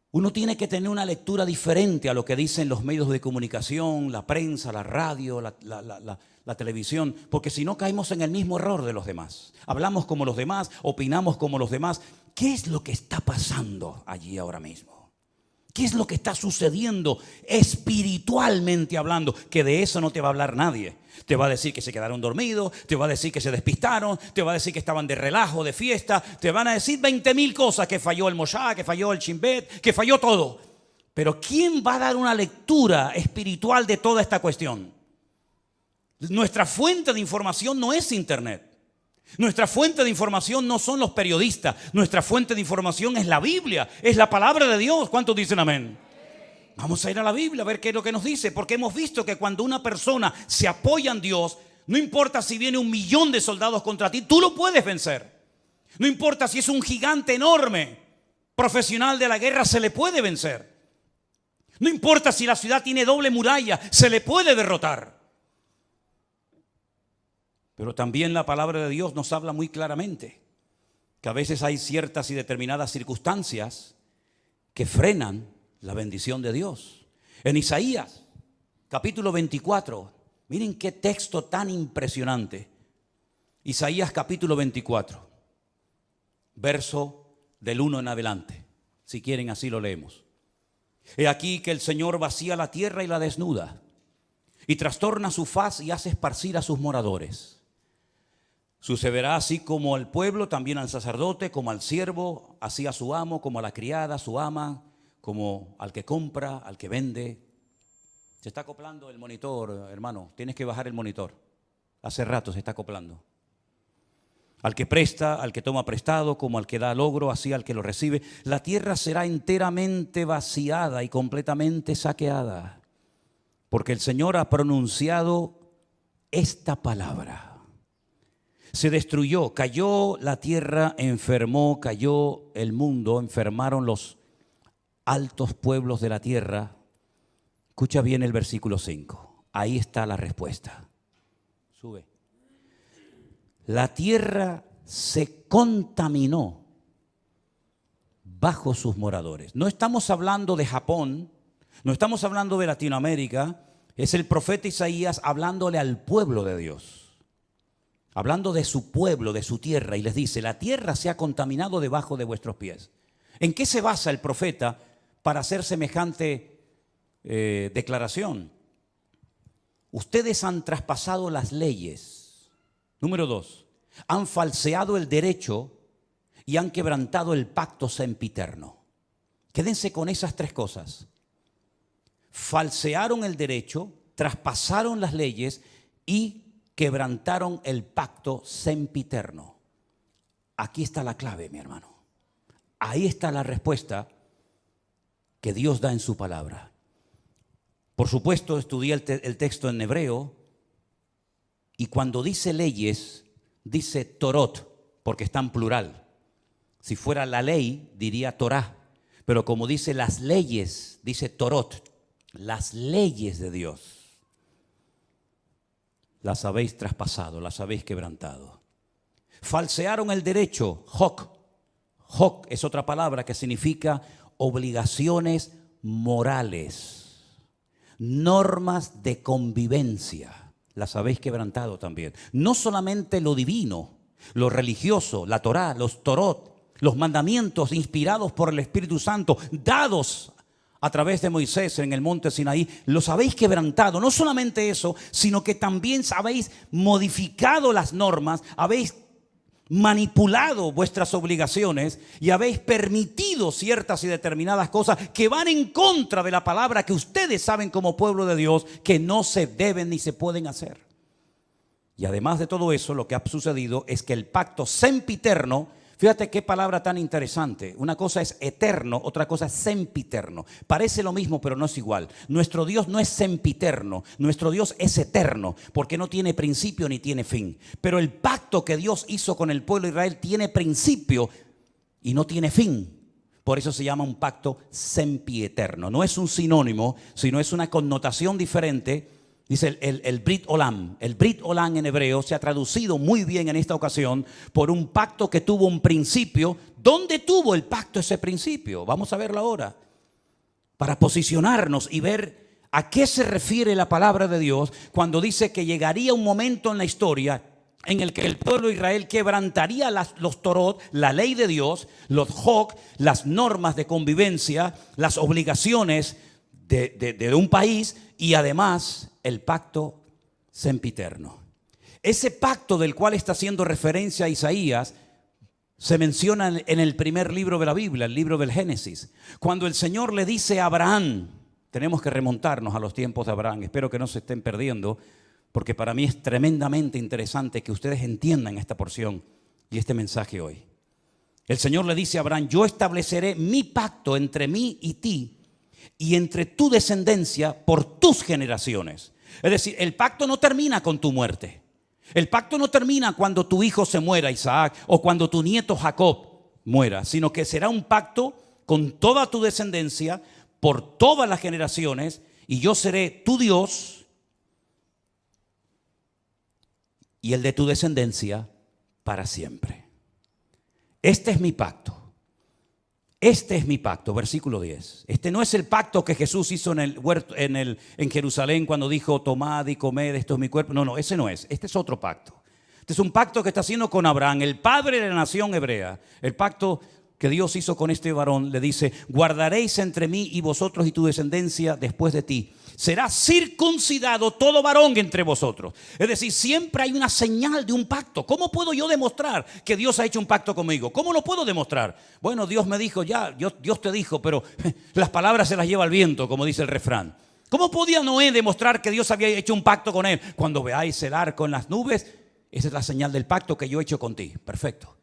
Uno tiene que tener una lectura diferente a lo que dicen los medios de comunicación, la prensa, la radio, la televisión, porque si no caemos en el mismo error de los demás. Hablamos como los demás, opinamos como los demás. ¿Qué es lo que está pasando allí ahora mismo? ¿Qué es lo que está sucediendo espiritualmente hablando? Que de eso no te va a hablar nadie. Te va a decir que se quedaron dormidos, te va a decir que se despistaron, te va a decir que estaban de relajo, de fiesta, te van a decir 20.000 cosas, que falló el Moshá, que falló el Chimbet, que falló todo. Pero ¿quién va a dar una lectura espiritual de toda esta cuestión? Nuestra fuente de información no es internet. Nuestra fuente de información no son los periodistas. Nuestra fuente de información es la Biblia, es la palabra de Dios. ¿Cuántos dicen amén? Vamos a ir a la Biblia a ver qué es lo que nos dice, porque hemos visto que cuando una persona se apoya en Dios, no importa si viene 1.000.000 de soldados contra ti, tú lo puedes vencer. No importa si es un gigante enorme, profesional de la guerra, se le puede vencer. No importa si la ciudad tiene doble muralla, se le puede derrotar. Pero también la palabra de Dios nos habla muy claramente que a veces hay ciertas y determinadas circunstancias que frenan la bendición de Dios. En Isaías, capítulo 24, Miren qué texto tan impresionante. Isaías capítulo 24, verso del 1 en adelante. Si quieren, así lo leemos. He aquí que el Señor vacía la tierra y la desnuda, y trastorna su faz y hace esparcir a sus moradores. Sucederá así como al pueblo, también al sacerdote, como al siervo, así a su amo, como a la criada, su ama, como al que compra, al que vende. Se está acoplando el monitor, hermano. Tienes que bajar el monitor. Hace rato se está acoplando. Al que presta, al que toma prestado, como al que da logro, así al que lo recibe. La tierra será enteramente vaciada y completamente saqueada, porque el Señor ha pronunciado esta palabra. Se destruyó, cayó la tierra, enfermó, cayó el mundo, enfermaron los altos pueblos de la tierra. Escucha bien el versículo 5. Ahí está la respuesta. Sube. La tierra se contaminó bajo sus moradores. No estamos hablando de Japón, no estamos hablando de Latinoamérica. Es el profeta Isaías hablándole al pueblo de Dios, hablando de su pueblo, de su tierra, y les dice: la tierra se ha contaminado debajo de vuestros pies. ¿En qué se basa el profeta para hacer semejante declaración? Ustedes han traspasado las leyes. Número 2, han falseado el derecho y han quebrantado el pacto sempiterno. Quédense con esas tres cosas. Falsearon el derecho, traspasaron las leyes y quebrantaron el pacto sempiterno. Aquí está la clave, mi hermano. Ahí está la respuesta que Dios da en su palabra. Por supuesto, estudié el texto en hebreo, y cuando dice leyes, dice Torot, porque está en plural. Si fuera la ley, diría Torah, pero como dice las leyes, dice Torot, las leyes de Dios. Las habéis traspasado, las habéis quebrantado. Falsearon el derecho, hok. Hok es otra palabra que significa obligaciones morales, normas de convivencia. Las habéis quebrantado también. No solamente lo divino, lo religioso, la Torá, los Torot, los mandamientos inspirados por el Espíritu Santo, dados a través de Moisés en el monte Sinaí, los habéis quebrantado. No solamente eso, sino que también habéis modificado las normas, habéis manipulado vuestras obligaciones y habéis permitido ciertas y determinadas cosas que van en contra de la palabra que ustedes saben como pueblo de Dios que no se deben ni se pueden hacer. Y además de todo eso, lo que ha sucedido es que el pacto sempiterno, fíjate qué palabra tan interesante. Una cosa es eterno, otra cosa es sempiterno. Parece lo mismo, pero no es igual. Nuestro Dios no es sempiterno, nuestro Dios es eterno, porque no tiene principio ni tiene fin. Pero el pacto que Dios hizo con el pueblo de Israel tiene principio y no tiene fin. Por eso se llama un pacto sempieterno. No es un sinónimo, sino es una connotación diferente. Dice el Brit Olam. El Brit Olam en hebreo se ha traducido muy bien en esta ocasión por un pacto que tuvo un principio. ¿Dónde tuvo el pacto ese principio? Vamos a verlo ahora, para posicionarnos y ver a qué se refiere la palabra de Dios cuando dice que llegaría un momento en la historia en el que el pueblo de Israel quebrantaría los Torot, la ley de Dios, los Hok, las normas de convivencia, las obligaciones de un país, y además el pacto sempiterno. Ese pacto del cual está haciendo referencia Isaías se menciona en el primer libro de la Biblia, el libro del Génesis. Cuando el Señor le dice a Abraham, tenemos que remontarnos a los tiempos de Abraham, espero que no se estén perdiendo, porque para mí es tremendamente interesante que ustedes entiendan esta porción y este mensaje hoy. El Señor le dice a Abraham: yo estableceré mi pacto entre mí y ti, y entre tu descendencia por tus generaciones. Es decir, el pacto no termina con tu muerte. El pacto no termina cuando tu hijo se muera, Isaac, o cuando tu nieto Jacob muera, sino que será un pacto con toda tu descendencia por todas las generaciones, y yo seré tu Dios y el de tu descendencia para siempre. Este es mi pacto. Este es mi pacto, versículo 10. Este no es el pacto que Jesús hizo en el huerto, en Jerusalén cuando dijo, tomad y comed, esto es mi cuerpo. No, no, ese no es. Este es otro pacto. Este es un pacto que está haciendo con Abraham, el padre de la nación hebrea. El pacto que Dios hizo con este varón le dice, guardaréis entre mí y vosotros y tu descendencia después de ti. Será circuncidado todo varón entre vosotros. Es decir, siempre hay una señal de un pacto. ¿Cómo puedo yo demostrar que Dios ha hecho un pacto conmigo? ¿Cómo lo puedo demostrar? Bueno, Dios me dijo ya, Dios te dijo, pero las palabras se las lleva el viento, como dice el refrán. ¿Cómo podía Noé demostrar que Dios había hecho un pacto con él? Cuando veáis el arco en las nubes, esa es la señal del pacto que yo he hecho contigo. Perfecto.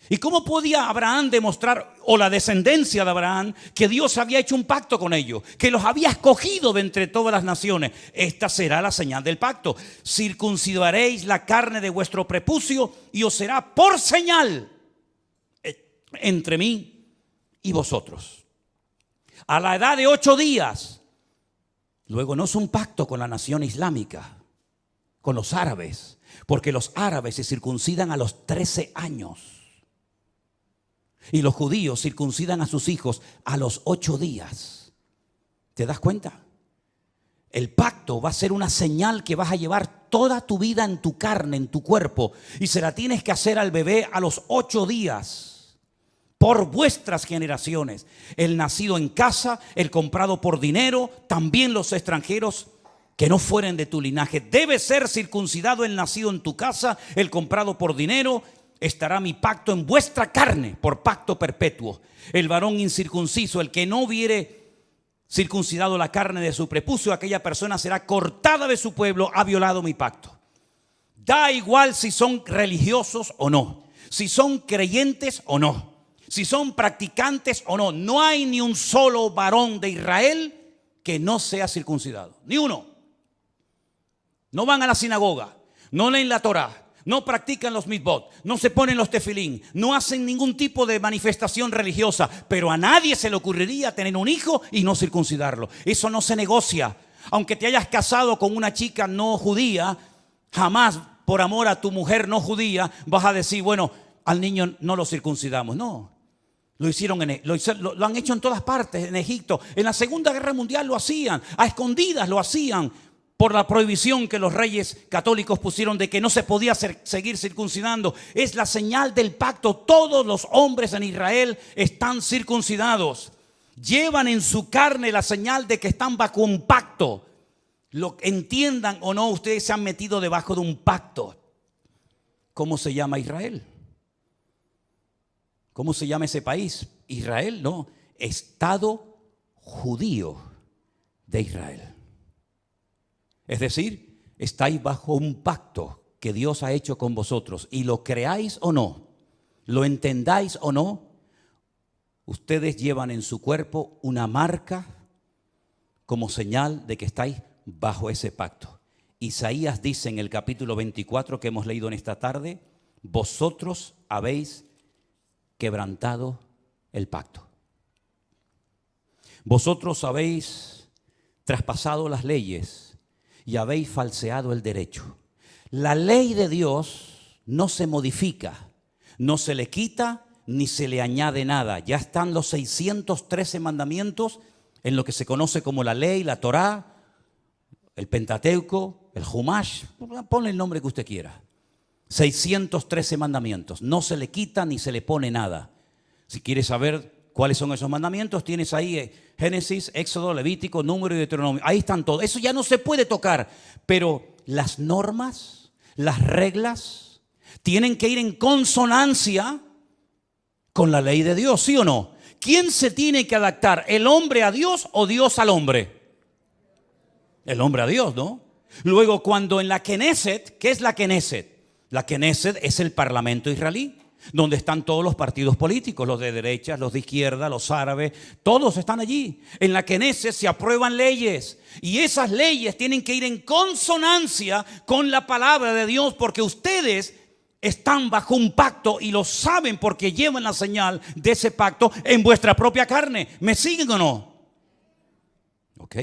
¿Y cómo podía Abraham demostrar, o la descendencia de Abraham, que Dios había hecho un pacto con ellos, que los había escogido de entre todas las naciones? Esta será la señal del pacto. Circuncidaréis la carne de vuestro prepucio y os será por señal entre mí y vosotros. A la edad de 8 días, luego no es un pacto con la nación islámica, con los árabes, porque los árabes se circuncidan a los 13 años. Y los judíos circuncidan a sus hijos a los 8 días. ¿Te das cuenta? El pacto va a ser una señal que vas a llevar toda tu vida en tu carne, en tu cuerpo. Y se la tienes que hacer al bebé a los 8 días. Por vuestras generaciones. El nacido en casa, el comprado por dinero, también los extranjeros que no fueren de tu linaje. Debe ser circuncidado el nacido en tu casa, el comprado por dinero. Estará mi pacto en vuestra carne por pacto perpetuo. El varón incircunciso, el que no hubiere circuncidado la carne de su prepucio, aquella persona será cortada de su pueblo, ha violado mi pacto. Da igual si son religiosos o no, si son creyentes o no, si son practicantes o no. No hay ni un solo varón de Israel que no sea circuncidado, ni uno. No van a la sinagoga, no leen la Torá, no practican los mitzvot, no se ponen los tefilín, no hacen ningún tipo de manifestación religiosa, pero a nadie se le ocurriría tener un hijo y no circuncidarlo. Eso no se negocia. Aunque te hayas casado con una chica no judía, jamás por amor a tu mujer no judía vas a decir, bueno, al niño no lo circuncidamos. No, lo hicieron lo han hecho en todas partes, en Egipto. En la Segunda Guerra Mundial lo hacían, a escondidas lo hacían. Por la prohibición que los reyes católicos pusieron de que no se podía seguir circuncidando. Es la señal del pacto. Todos los hombres en Israel están circuncidados. Llevan en su carne la señal de que están bajo un pacto. Lo entiendan o no, ustedes se han metido debajo de un pacto. ¿Cómo se llama Israel? ¿Cómo se llama ese país? Israel, no. Estado judío de Israel. Es decir, estáis bajo un pacto que Dios ha hecho con vosotros. Y lo creáis o no, lo entendáis o no, ustedes llevan en su cuerpo una marca como señal de que estáis bajo ese pacto. Isaías dice en el capítulo 24 que hemos leído en esta tarde, vosotros habéis quebrantado el pacto. Vosotros habéis traspasado las leyes y habéis falseado el derecho. La ley de Dios no se modifica, no se le quita ni se le añade nada. Ya están los 613 mandamientos en lo que se conoce como la ley, la Torá, el Pentateuco, el Humash, ponle el nombre que usted quiera. 613 mandamientos, no se le quita ni se le pone nada. Si quieres saber cuáles son esos mandamientos, tienes ahí Génesis, Éxodo, Levítico, Número y Deuteronomio. Ahí están todos. Eso ya no se puede tocar. Pero las normas, las reglas, tienen que ir en consonancia con la ley de Dios, ¿sí o no? ¿Quién se tiene que adaptar? ¿El hombre a Dios o Dios al hombre? El hombre a Dios, ¿no? Luego, cuando en la Knesset, ¿qué es la Knesset? La Knesset es el parlamento israelí, donde están todos los partidos políticos, los de derecha, los de izquierda, los árabes, todos están allí. En la Knesset se aprueban leyes y esas leyes tienen que ir en consonancia con la palabra de Dios, porque ustedes están bajo un pacto y lo saben porque llevan la señal de ese pacto en vuestra propia carne. ¿Me siguen o no? Ok.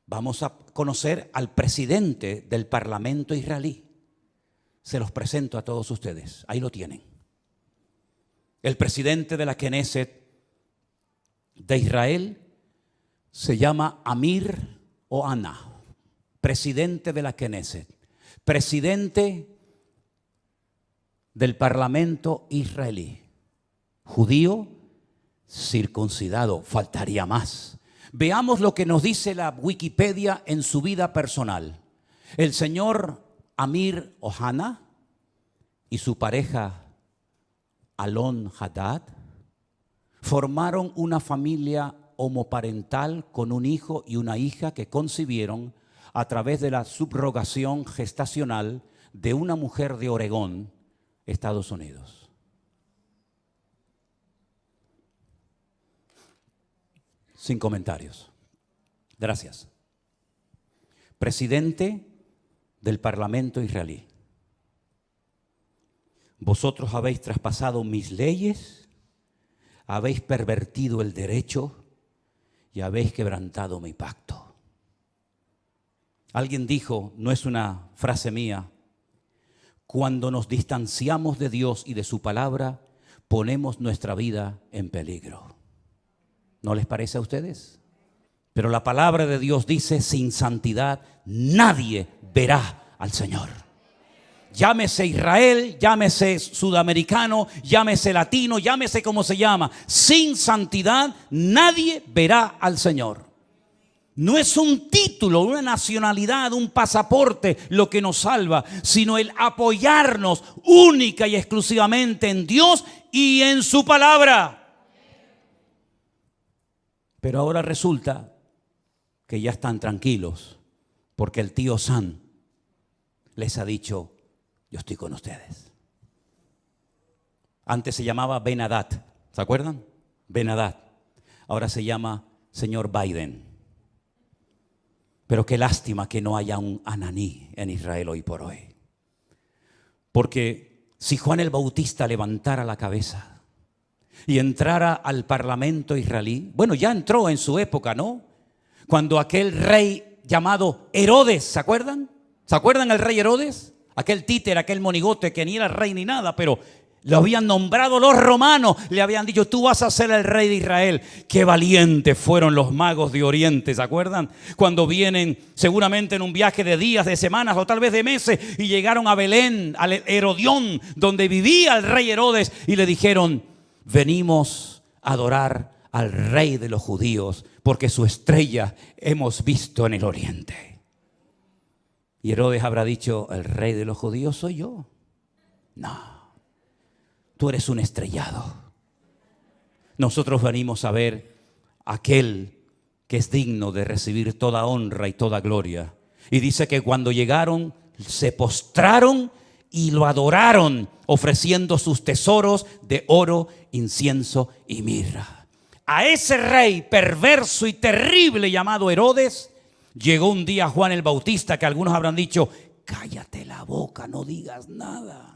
Vamos a conocer al presidente del parlamento israelí. Se los presento a todos ustedes. Ahí lo tienen. El presidente de la Knesset de Israel se llama Amir Ohana, presidente de la Knesset, presidente del parlamento israelí, judío, circuncidado, faltaría más. Veamos lo que nos dice la Wikipedia en su vida personal. El señor Amir Ohana y su pareja Alon Haddad formaron una familia homoparental con un hijo y una hija que concibieron a través de la subrogación gestacional de una mujer de Oregón, Estados Unidos. Sin comentarios. Gracias. Presidente del Parlamento israelí. Vosotros habéis traspasado mis leyes, habéis pervertido el derecho y habéis quebrantado mi pacto. Alguien dijo, no es una frase mía, cuando nos distanciamos de Dios y de su palabra, ponemos nuestra vida en peligro. ¿No les parece a ustedes? Pero la palabra de Dios dice, sin santidad nadie verá al Señor. Llámese Israel, llámese sudamericano, llámese latino, llámese como se llama. Sin santidad nadie verá al Señor. No es un título, una nacionalidad, un pasaporte lo que nos salva, sino el apoyarnos única y exclusivamente en Dios y en su palabra. Pero ahora resulta que ya están tranquilos porque el tío Sam les ha dicho, yo estoy con ustedes. Antes se llamaba Ben Haddad, ¿se acuerdan? Ben Haddad. Ahora se llama señor Biden. Pero qué lástima que no haya un Ananí en Israel hoy por hoy. Porque si Juan el Bautista levantara la cabeza y entrara al parlamento israelí, bueno, ya entró en su época, ¿no? Cuando aquel rey llamado Herodes, ¿se acuerdan? ¿Se acuerdan el rey Herodes? Aquel títere, aquel monigote que ni era rey ni nada, pero lo habían nombrado los romanos, le habían dicho, tú vas a ser el rey de Israel. Qué valientes fueron los magos de Oriente, ¿se acuerdan? Cuando vienen seguramente en un viaje de días, de semanas o tal vez de meses y llegaron a Belén, al Herodión, donde vivía el rey Herodes y le dijeron, venimos a adorar al rey de los judíos porque su estrella hemos visto en el oriente. Y Herodes habrá dicho, el rey de los judíos soy yo. No. Tú eres un estrellado. Nosotros venimos a ver a aquel que es digno de recibir toda honra y toda gloria. Y dice que cuando llegaron, se postraron y lo adoraron, ofreciendo sus tesoros de oro, incienso y mirra. A ese rey perverso y terrible llamado Herodes, llegó un día Juan el Bautista, que algunos habrán dicho, cállate la boca, no digas nada.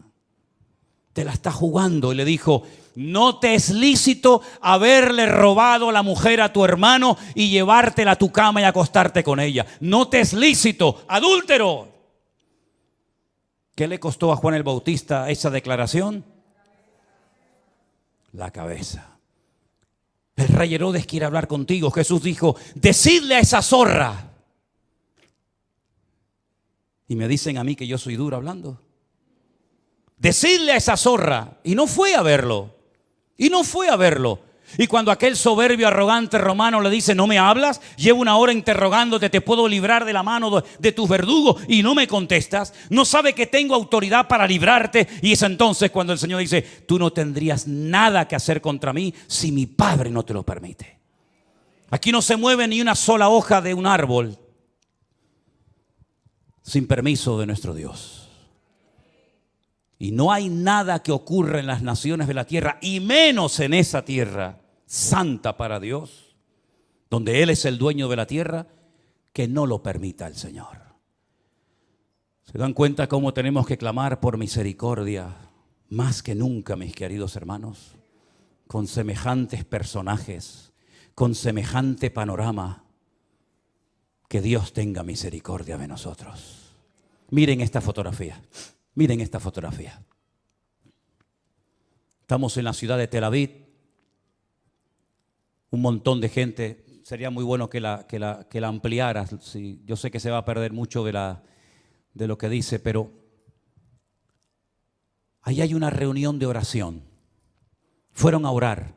Te la está jugando, y le dijo, no te es lícito haberle robado la mujer a tu hermano y llevártela a tu cama y acostarte con ella. No te es lícito, adúltero. ¿Qué le costó a Juan el Bautista esa declaración? La cabeza. El rey Herodes quiere hablar contigo. Jesús dijo, decidle a esa zorra. Y me dicen a mí que yo soy duro hablando. Decidle a esa zorra. Y no fue a verlo. Y cuando aquel soberbio, arrogante romano le dice, no me hablas, llevo una hora interrogándote, te puedo librar de la mano de tus verdugos y no me contestas, no sabe que tengo autoridad para librarte. Y es entonces cuando el Señor dice, tú no tendrías nada que hacer contra mí si mi Padre no te lo permite. Aquí no se mueve ni una sola hoja de un árbol sin permiso de nuestro Dios. Y no hay nada que ocurra en las naciones de la tierra, y menos en esa tierra santa para Dios, donde Él es el dueño de la tierra, que no lo permita el Señor. ¿Se dan cuenta cómo tenemos que clamar por misericordia más que nunca, mis queridos hermanos? Con semejantes personajes, con semejante panorama, que Dios tenga misericordia de nosotros. Miren esta fotografía. Miren esta fotografía. Estamos en la ciudad de Tel Aviv. un montón de gente. Sería muy bueno que la ampliaras. Sí, yo sé que se va a perder mucho de lo que dice, pero ahí hay una reunión de oración. Fueron a orar.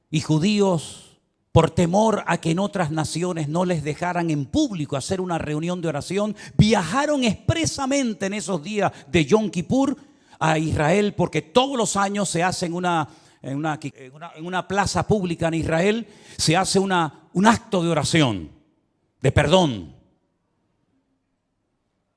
Y judíos, por temor a que en otras naciones no les dejaran en público hacer una reunión de oración, viajaron expresamente en esos días de Yom Kippur a Israel, porque todos los años se hace en una plaza pública en Israel, se hace un acto de oración, de perdón.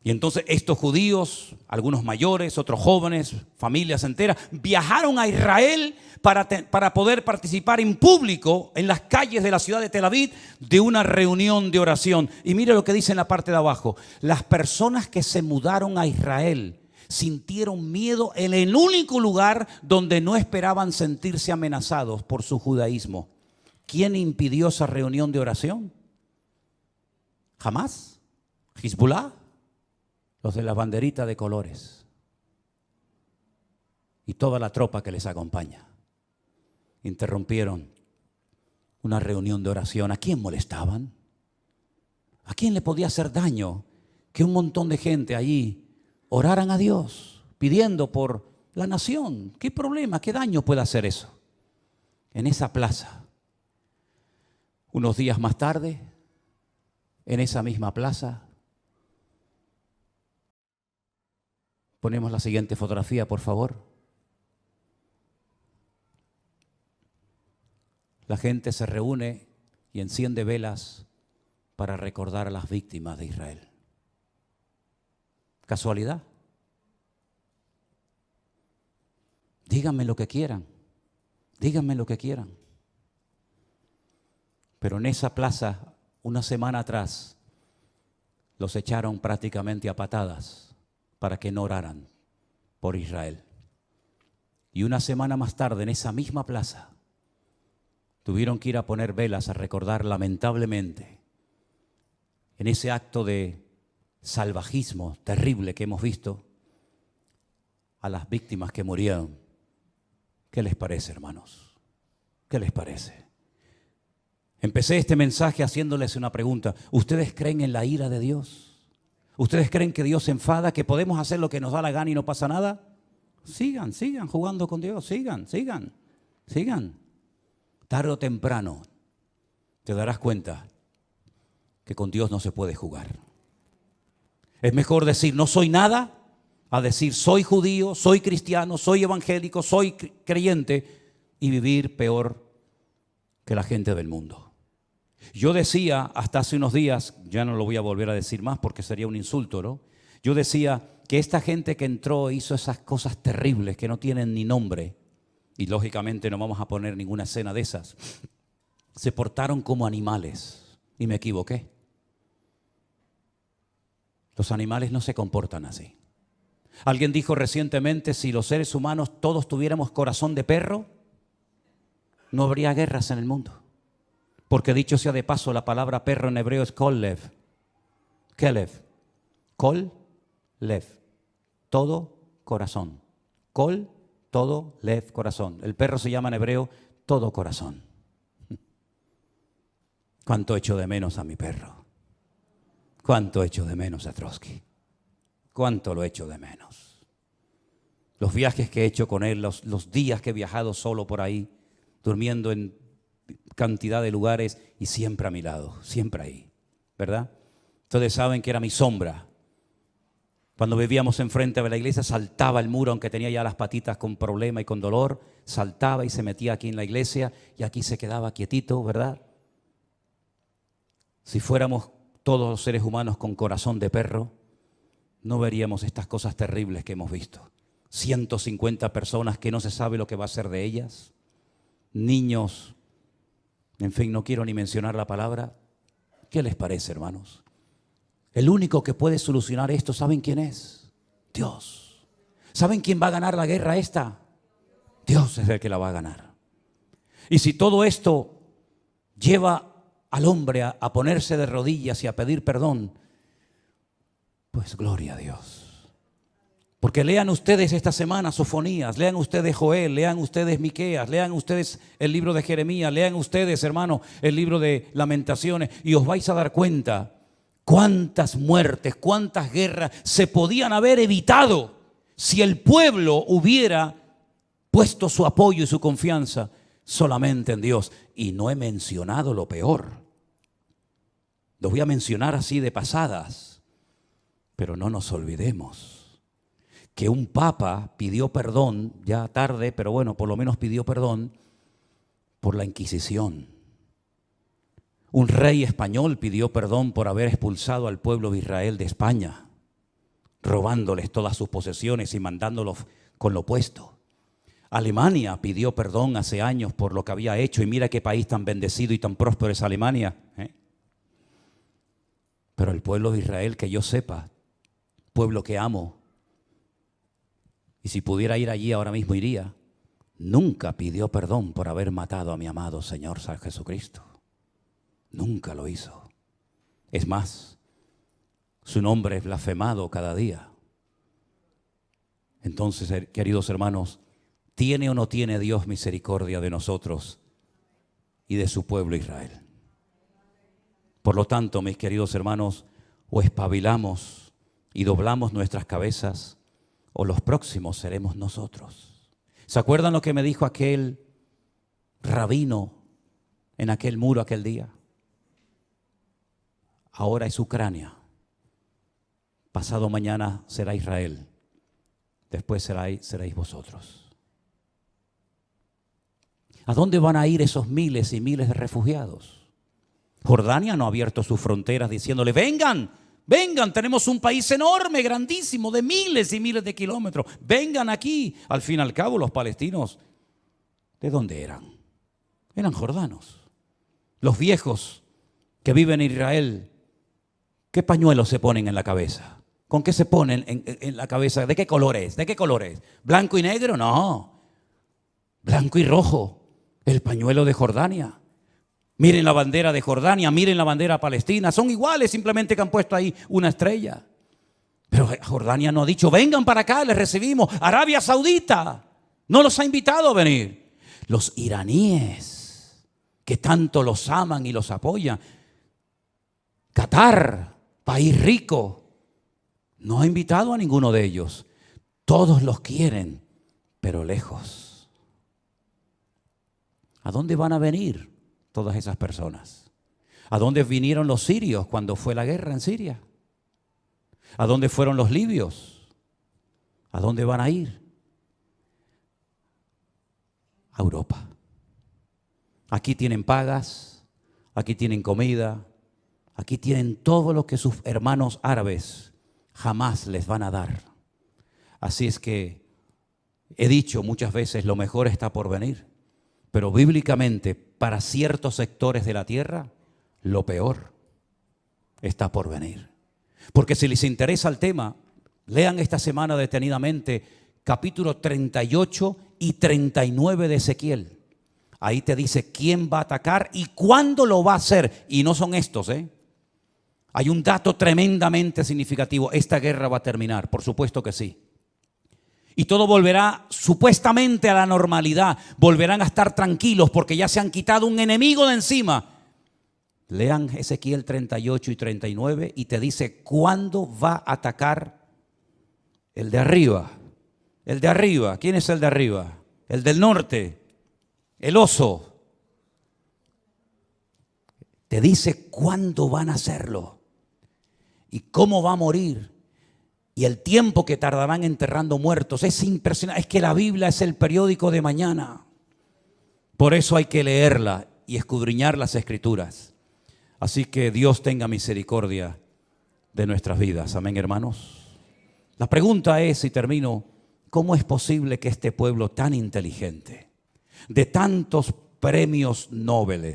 Y entonces estos judíos, algunos mayores, otros jóvenes, familias enteras, viajaron a Israel para poder participar en público en las calles de la ciudad de Tel Aviv de una reunión de oración. Y mire lo que dice en la parte de abajo. Las personas que se mudaron a Israel sintieron miedo en el único lugar donde no esperaban sentirse amenazados por su judaísmo. ¿Quién impidió esa reunión de oración? ¿Jamás? ¿Hezbollah? Los de la banderita de colores y toda la tropa que les acompaña interrumpieron una reunión de oración. ¿A quién molestaban? ¿A quién le podía hacer daño que un montón de gente allí oraran a Dios pidiendo por la nación? ¿Qué problema, qué daño puede hacer eso? En esa plaza, unos días más tarde, en esa misma plaza, ponemos la siguiente fotografía, por favor. La gente se reúne y enciende velas para recordar a las víctimas de Israel. ¿Casualidad? Díganme lo que quieran. Díganme lo que quieran. Pero en esa plaza, una semana atrás, los echaron prácticamente a patadas para que no oraran por Israel. Y una semana más tarde, en esa misma plaza, tuvieron que ir a poner velas a recordar lamentablemente, en ese acto de salvajismo terrible que hemos visto, a las víctimas que murieron. ¿Qué les parece, hermanos? ¿Qué les parece? Empecé este mensaje haciéndoles una pregunta. ¿Ustedes creen en la ira de Dios? ¿Ustedes creen que Dios se enfada, que podemos hacer lo que nos da la gana y no pasa nada? Sigan jugando con Dios, sigan. Tarde o temprano te darás cuenta que con Dios no se puede jugar. Es mejor decir no soy nada a decir soy judío, soy cristiano, soy evangélico, soy creyente y vivir peor que la gente del mundo. Yo decía hasta hace unos días, ya no lo voy a volver a decir más porque sería un insulto, ¿no? Yo decía que esta gente que entró hizo esas cosas terribles que no tienen ni nombre, y lógicamente no vamos a poner ninguna escena de esas, se portaron como animales, y me equivoqué. Los animales no se comportan así. Alguien dijo recientemente, si los seres humanos todos tuviéramos corazón de perro, no habría guerras en el mundo. Porque dicho sea de paso, la palabra perro en hebreo es kolev. Kelev. Kol, lev. Todo corazón. Kol, todo, lev, corazón. El perro se llama en hebreo todo corazón. ¿Cuánto echo de menos a mi perro? ¿Cuánto echo de menos a Trotsky? ¿Cuánto lo echo de menos? Los viajes que he hecho con él, los días que he viajado solo por ahí, durmiendo en cantidad de lugares y siempre a mi lado, siempre ahí, ¿verdad? Ustedes saben que era mi sombra. Cuando vivíamos enfrente de la iglesia, saltaba el muro, aunque tenía ya las patitas con problema y con dolor, saltaba y se metía aquí en la iglesia y aquí se quedaba quietito, ¿verdad? Si fuéramos todos los seres humanos con corazón de perro, no veríamos estas cosas terribles que hemos visto. 150 personas que no se sabe lo que va a ser de ellas, niños, en fin, no quiero ni mencionar la palabra. ¿Qué les parece, hermanos? El único que puede solucionar esto, ¿saben quién es? Dios. ¿Saben quién va a ganar la guerra esta? Dios es el que la va a ganar. Y si todo esto lleva al hombre a ponerse de rodillas y a pedir perdón, pues gloria a Dios. Porque lean ustedes esta semana Sofonías, lean ustedes Joel, lean ustedes Miqueas, lean ustedes el libro de Jeremías, lean ustedes, hermano, el libro de Lamentaciones, y os vais a dar cuenta cuántas muertes, cuántas guerras se podían haber evitado si el pueblo hubiera puesto su apoyo y su confianza solamente en Dios. Y no he mencionado lo peor. Lo voy a mencionar así de pasadas, pero no nos olvidemos que un papa pidió perdón, ya tarde, pero bueno, por lo menos pidió perdón por la Inquisición. Un rey español pidió perdón por haber expulsado al pueblo de Israel de España, robándoles todas sus posesiones y mandándolos con lo puesto. Alemania pidió perdón hace años por lo que había hecho, y mira qué país tan bendecido y tan próspero es Alemania, ¿eh? Pero el pueblo de Israel, que yo sepa, pueblo que amo, y si pudiera ir allí ahora mismo iría, nunca pidió perdón por haber matado a mi amado Señor San Jesucristo. Nunca lo hizo. Es más, su nombre es blasfemado cada día. Entonces, queridos hermanos, ¿tiene o no tiene Dios misericordia de nosotros y de su pueblo Israel? Por lo tanto, mis queridos hermanos, o espabilamos y doblamos nuestras cabezas, o los próximos seremos nosotros. ¿Se acuerdan lo que me dijo aquel rabino en aquel muro aquel día? Ahora es Ucrania, pasado mañana será Israel, después seréis vosotros. ¿A dónde van a ir esos miles y miles de refugiados? Jordania no ha abierto sus fronteras diciéndole: vengan, vengan, tenemos un país enorme, grandísimo, de miles y miles de kilómetros. Vengan aquí. Al fin y al cabo, los palestinos, ¿de dónde eran? Eran jordanos. Los viejos que viven en Israel, ¿qué pañuelos se ponen en la cabeza? ¿Con qué se ponen en la cabeza? ¿De qué color es? ¿De qué color es? ¿Blanco y negro? No. Blanco y rojo. El pañuelo de Jordania. Miren la bandera de Jordania, miren la bandera palestina. Son iguales, simplemente que han puesto ahí una estrella. Pero Jordania no ha dicho: vengan para acá, les recibimos. Arabia Saudita no los ha invitado a venir. Los iraníes, que tanto los aman y los apoyan. Qatar, país rico, no ha invitado a ninguno de ellos. Todos los quieren, pero lejos. ¿A dónde van a venir todas esas personas? ¿A dónde vinieron los sirios cuando fue la guerra en Siria? ¿A dónde fueron los libios? ¿A dónde van a ir? A Europa. Aquí tienen pagas, aquí tienen comida, aquí tienen todo lo que sus hermanos árabes jamás les van a dar. Así es que he dicho muchas veces: lo mejor está por venir. Pero bíblicamente, para ciertos sectores de la tierra, lo peor está por venir. Porque si les interesa el tema, lean esta semana detenidamente capítulo 38 y 39 de Ezequiel. Ahí te dice quién va a atacar y cuándo lo va a hacer. Y no son estos, ¿eh? Hay un dato tremendamente significativo: esta guerra va a terminar, por supuesto que sí. Y todo volverá supuestamente a la normalidad. Volverán a estar tranquilos porque ya se han quitado un enemigo de encima. Lean Ezequiel 38 y 39 y te dice cuándo va a atacar el de arriba. El de arriba. ¿Quién es el de arriba? El del norte. El oso. Te dice cuándo van a hacerlo y cómo va a morir. Y el tiempo que tardarán enterrando muertos. Es impresionante. Es que la Biblia es el periódico de mañana. Por eso hay que leerla y escudriñar las Escrituras. Así que Dios tenga misericordia de nuestras vidas. Amén, hermanos. La pregunta es, y termino: ¿cómo es posible que este pueblo tan inteligente, de tantos premios Nobel,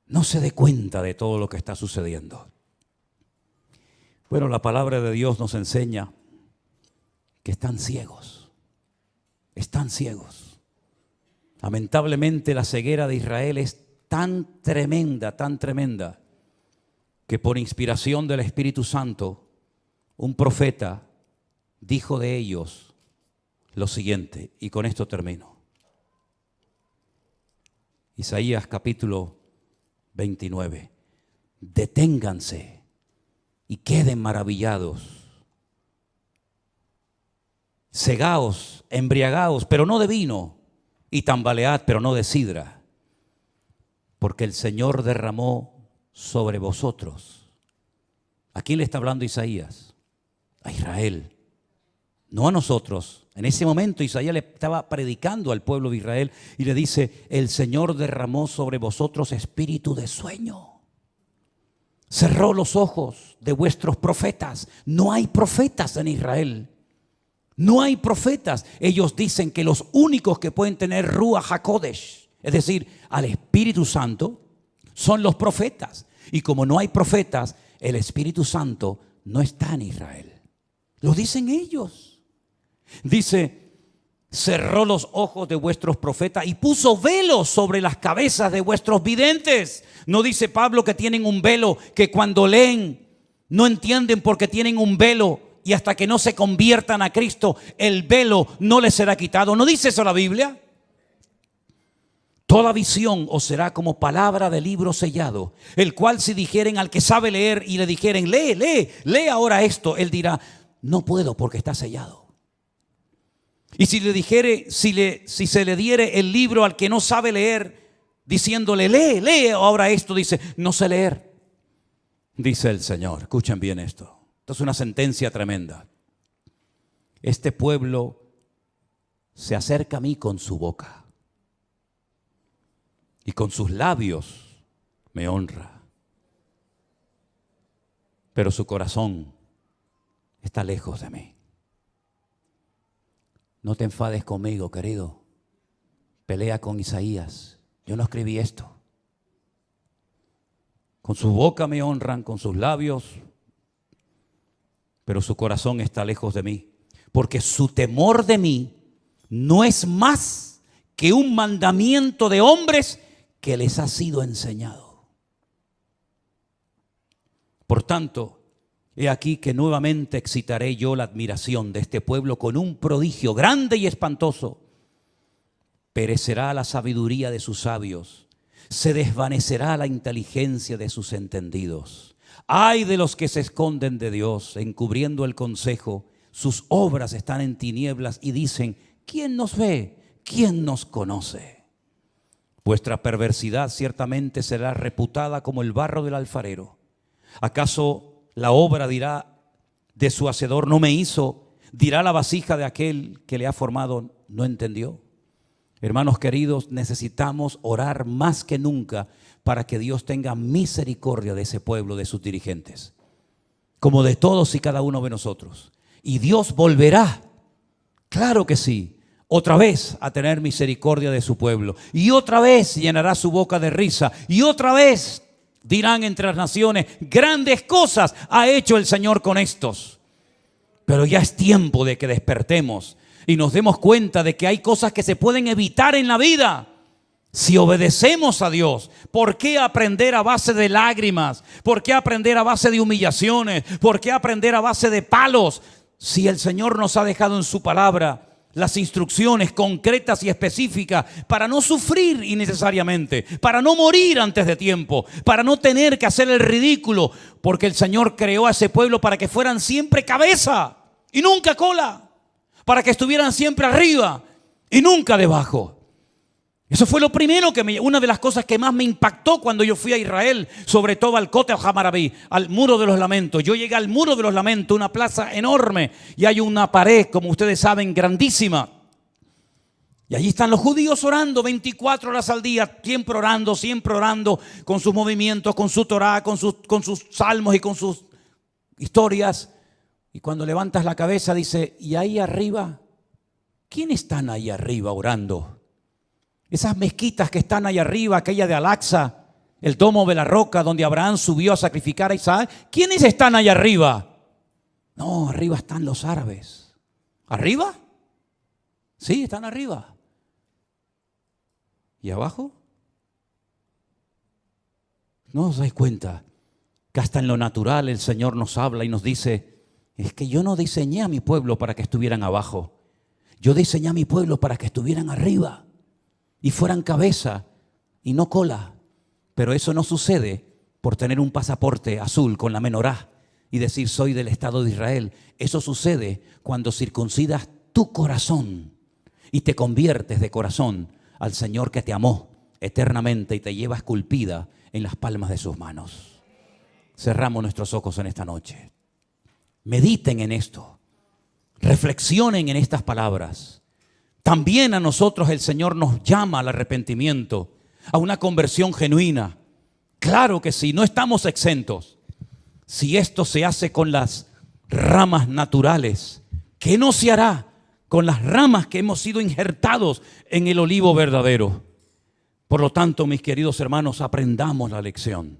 no se dé cuenta de todo lo que está sucediendo? Bueno, la palabra de Dios nos enseña que están ciegos. Están ciegos. Lamentablemente la ceguera de Israel es tan tremenda, que por inspiración del Espíritu Santo, un profeta dijo de ellos lo siguiente, y con esto termino. Isaías capítulo 29. Deténganse y queden maravillados. Cegaos, embriagaos, pero no de vino, y tambalead, pero no de sidra, porque el Señor derramó sobre vosotros. ¿A quién le está hablando Isaías? A Israel, no a nosotros. En ese momento Isaías le estaba predicando al pueblo de Israel y le dice: el Señor derramó sobre vosotros espíritu de sueño. Cerró los ojos de vuestros profetas. No hay profetas en Israel. No hay profetas. Ellos dicen que los únicos que pueden tener Ruach HaKodesh, es decir, al Espíritu Santo, son los profetas. Y como no hay profetas, el Espíritu Santo no está en Israel. Lo dicen ellos. Dice: cerró los ojos de vuestros profetas y puso velos sobre las cabezas de vuestros videntes. No dice Pablo que tienen un velo, que cuando leen no entienden porque tienen un velo, y hasta que no se conviertan a Cristo, el velo no les será quitado. ¿No dice eso la Biblia? Toda visión os será como palabra de libro sellado, el cual si dijeren al que sabe leer y le dijeren: lee ahora esto, él dirá: no puedo porque está sellado. Y si le dijere, si se le diere el libro al que no sabe leer, diciéndole: lee ahora esto, dice: no sé leer. Dice el Señor, escuchen bien esto. Esto es una sentencia tremenda. Este pueblo se acerca a mí con su boca y con sus labios me honra, pero su corazón está lejos de mí. No te enfades conmigo, querido. Pelea con Isaías. Yo no escribí esto. Con su boca me honran, con sus labios, pero su corazón está lejos de mí. Porque su temor de mí no es más que un mandamiento de hombres que les ha sido enseñado. Por tanto, he aquí que nuevamente excitaré yo la admiración de este pueblo con un prodigio grande y espantoso. Perecerá la sabiduría de sus sabios, se desvanecerá la inteligencia de sus entendidos. Ay de los que se esconden de Dios, encubriendo el consejo. Sus obras están en tinieblas y dicen: ¿quién nos ve? ¿Quién nos conoce? Vuestra perversidad ciertamente será reputada como el barro del alfarero. ¿Acaso la obra dirá de su hacedor: no me hizo? ¿Dirá la vasija de aquel que le ha formado: no entendió? Hermanos queridos, necesitamos orar más que nunca para que Dios tenga misericordia de ese pueblo, de sus dirigentes, como de todos y cada uno de nosotros. Y Dios volverá, claro que sí, otra vez a tener misericordia de su pueblo. Y otra vez llenará su boca de risa. Y otra vez dirán entre las naciones: grandes cosas ha hecho el Señor con estos. Pero ya es tiempo de que despertemos y nos demos cuenta de que hay cosas que se pueden evitar en la vida si obedecemos a Dios. ¿Por qué aprender a base de lágrimas? ¿Por qué aprender a base de humillaciones? ¿Por qué aprender a base de palos? Si el Señor nos ha dejado en su palabra las instrucciones concretas y específicas para no sufrir innecesariamente, para no morir antes de tiempo, para no tener que hacer el ridículo, porque el Señor creó a ese pueblo para que fueran siempre cabeza y nunca cola, para que estuvieran siempre arriba y nunca debajo. Eso fue lo primero una de las cosas que más me impactó cuando yo fui a Israel, sobre todo al Kotel Hamarabí, al Muro de los Lamentos. Yo llegué al Muro de los Lamentos, una plaza enorme, y hay una pared, como ustedes saben, grandísima. Y allí están los judíos orando 24 horas al día, siempre orando, con sus movimientos, con su Torah, con sus salmos y con sus historias. Y cuando levantas la cabeza dice: ¿y ahí arriba? ¿Quiénes están ahí arriba orando? Esas mezquitas que están ahí arriba, aquella de Al-Aqsa, el domo de la roca donde Abraham subió a sacrificar a Isaac. ¿Quiénes están ahí arriba? No, arriba están los árabes. ¿Arriba? Sí, están arriba. ¿Y abajo? ¿No os dais cuenta que hasta en lo natural el Señor nos habla y nos dice: Es que yo no diseñé a mi pueblo para que estuvieran abajo. Yo diseñé a mi pueblo para que estuvieran arriba y fueran cabeza y no cola. Pero eso no sucede por tener un pasaporte azul con la menorá y decir soy del Estado de Israel. Eso sucede cuando circuncidas tu corazón y te conviertes de corazón al Señor que te amó eternamente y te lleva esculpida en las palmas de sus manos. Cerramos nuestros ojos en esta noche. Mediten en esto. Reflexionen en estas palabras. También a nosotros el Señor nos llama al arrepentimiento, a una conversión genuina. Claro que sí, no estamos exentos. Si esto se hace con las ramas naturales, ¿qué no se hará con las ramas que hemos sido injertados en el olivo verdadero? Por lo tanto, mis queridos hermanos, aprendamos la lección.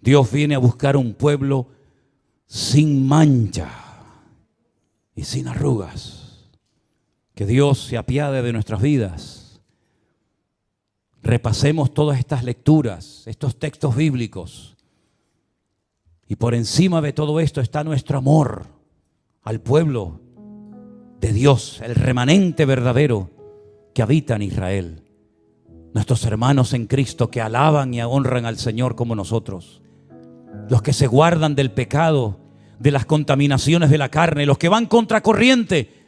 Dios viene a buscar un pueblo sin mancha y sin arrugas. Que Dios se apiade de nuestras vidas. Repasemos todas estas lecturas, estos textos bíblicos. Y por encima de todo esto está nuestro amor al pueblo de Dios, el remanente verdadero que habita en Israel. Nuestros hermanos en Cristo que alaban y honran al Señor como nosotros. Los que se guardan del pecado, de las contaminaciones de la carne, los que van contracorriente,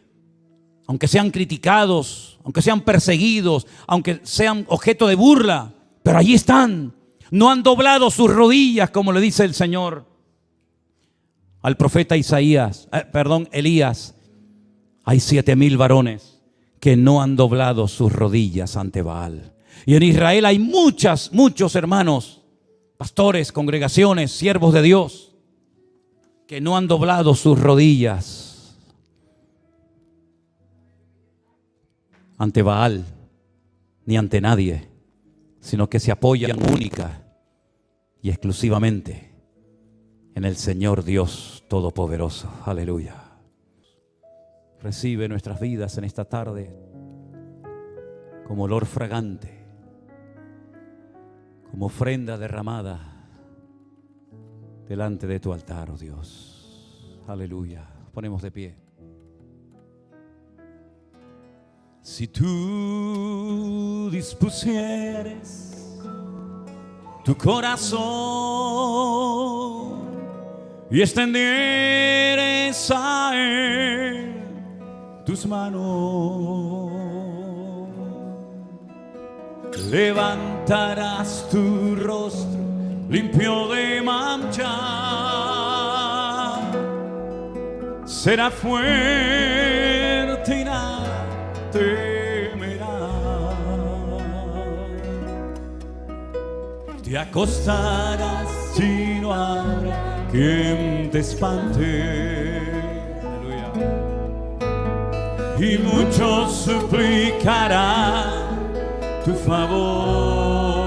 aunque sean criticados, aunque sean perseguidos, aunque sean objeto de burla, pero allí están. No han doblado sus rodillas, como le dice el Señor al profeta Elías. Hay 7,000 varones que no han doblado sus rodillas ante Baal. Y en Israel hay muchos hermanos, pastores, congregaciones, siervos de Dios, que no han doblado sus rodillas ante Baal ni ante nadie, sino que se apoyan única y exclusivamente en el Señor Dios Todopoderoso. Aleluya. Recibe nuestras vidas en esta tarde como olor fragante, como ofrenda derramada delante de tu altar, oh Dios. Aleluya. Ponemos de pie. Si tú dispusieres tu corazón y extendieres a Él tus manos, levantarás tu rostro limpio de mancha, será fuerte y nada temerá. Te acostarás y no habrá quien te espante. Aleluya. Y muchos suplicarán tu favor.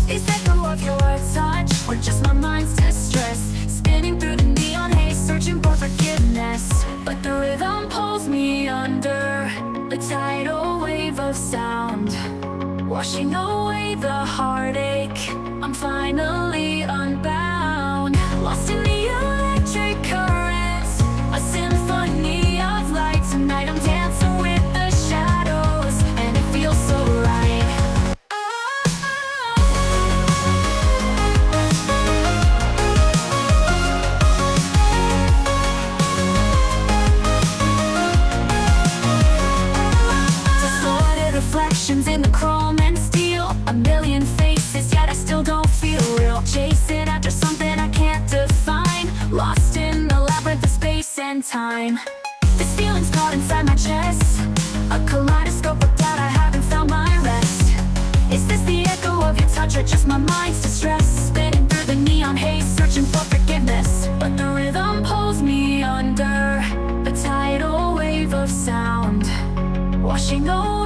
Is that the love your touch, or just my mind's distress? Spinning through the neon haze, searching for forgiveness. But the rhythm pulls me under a tidal wave of sound, washing away the heartache. I'm finally unbound, lost in the electric currents, a symphony of light. Tonight I'm dancing with the shadows, and it feels so right. Distorted reflections in the chrome and steel, a million faces, yet I still don't feel real. Chasing after something I can't define, lost in the labyrinth of space and time. This feeling's caught inside my chest, a kaleidoscope of doubt, I haven't found my rest. Is this the echo of your touch, or just my mind's distress? Spinning through the neon haze, searching for forgiveness. But the rhythm pulls me under a tidal wave of sound, washing away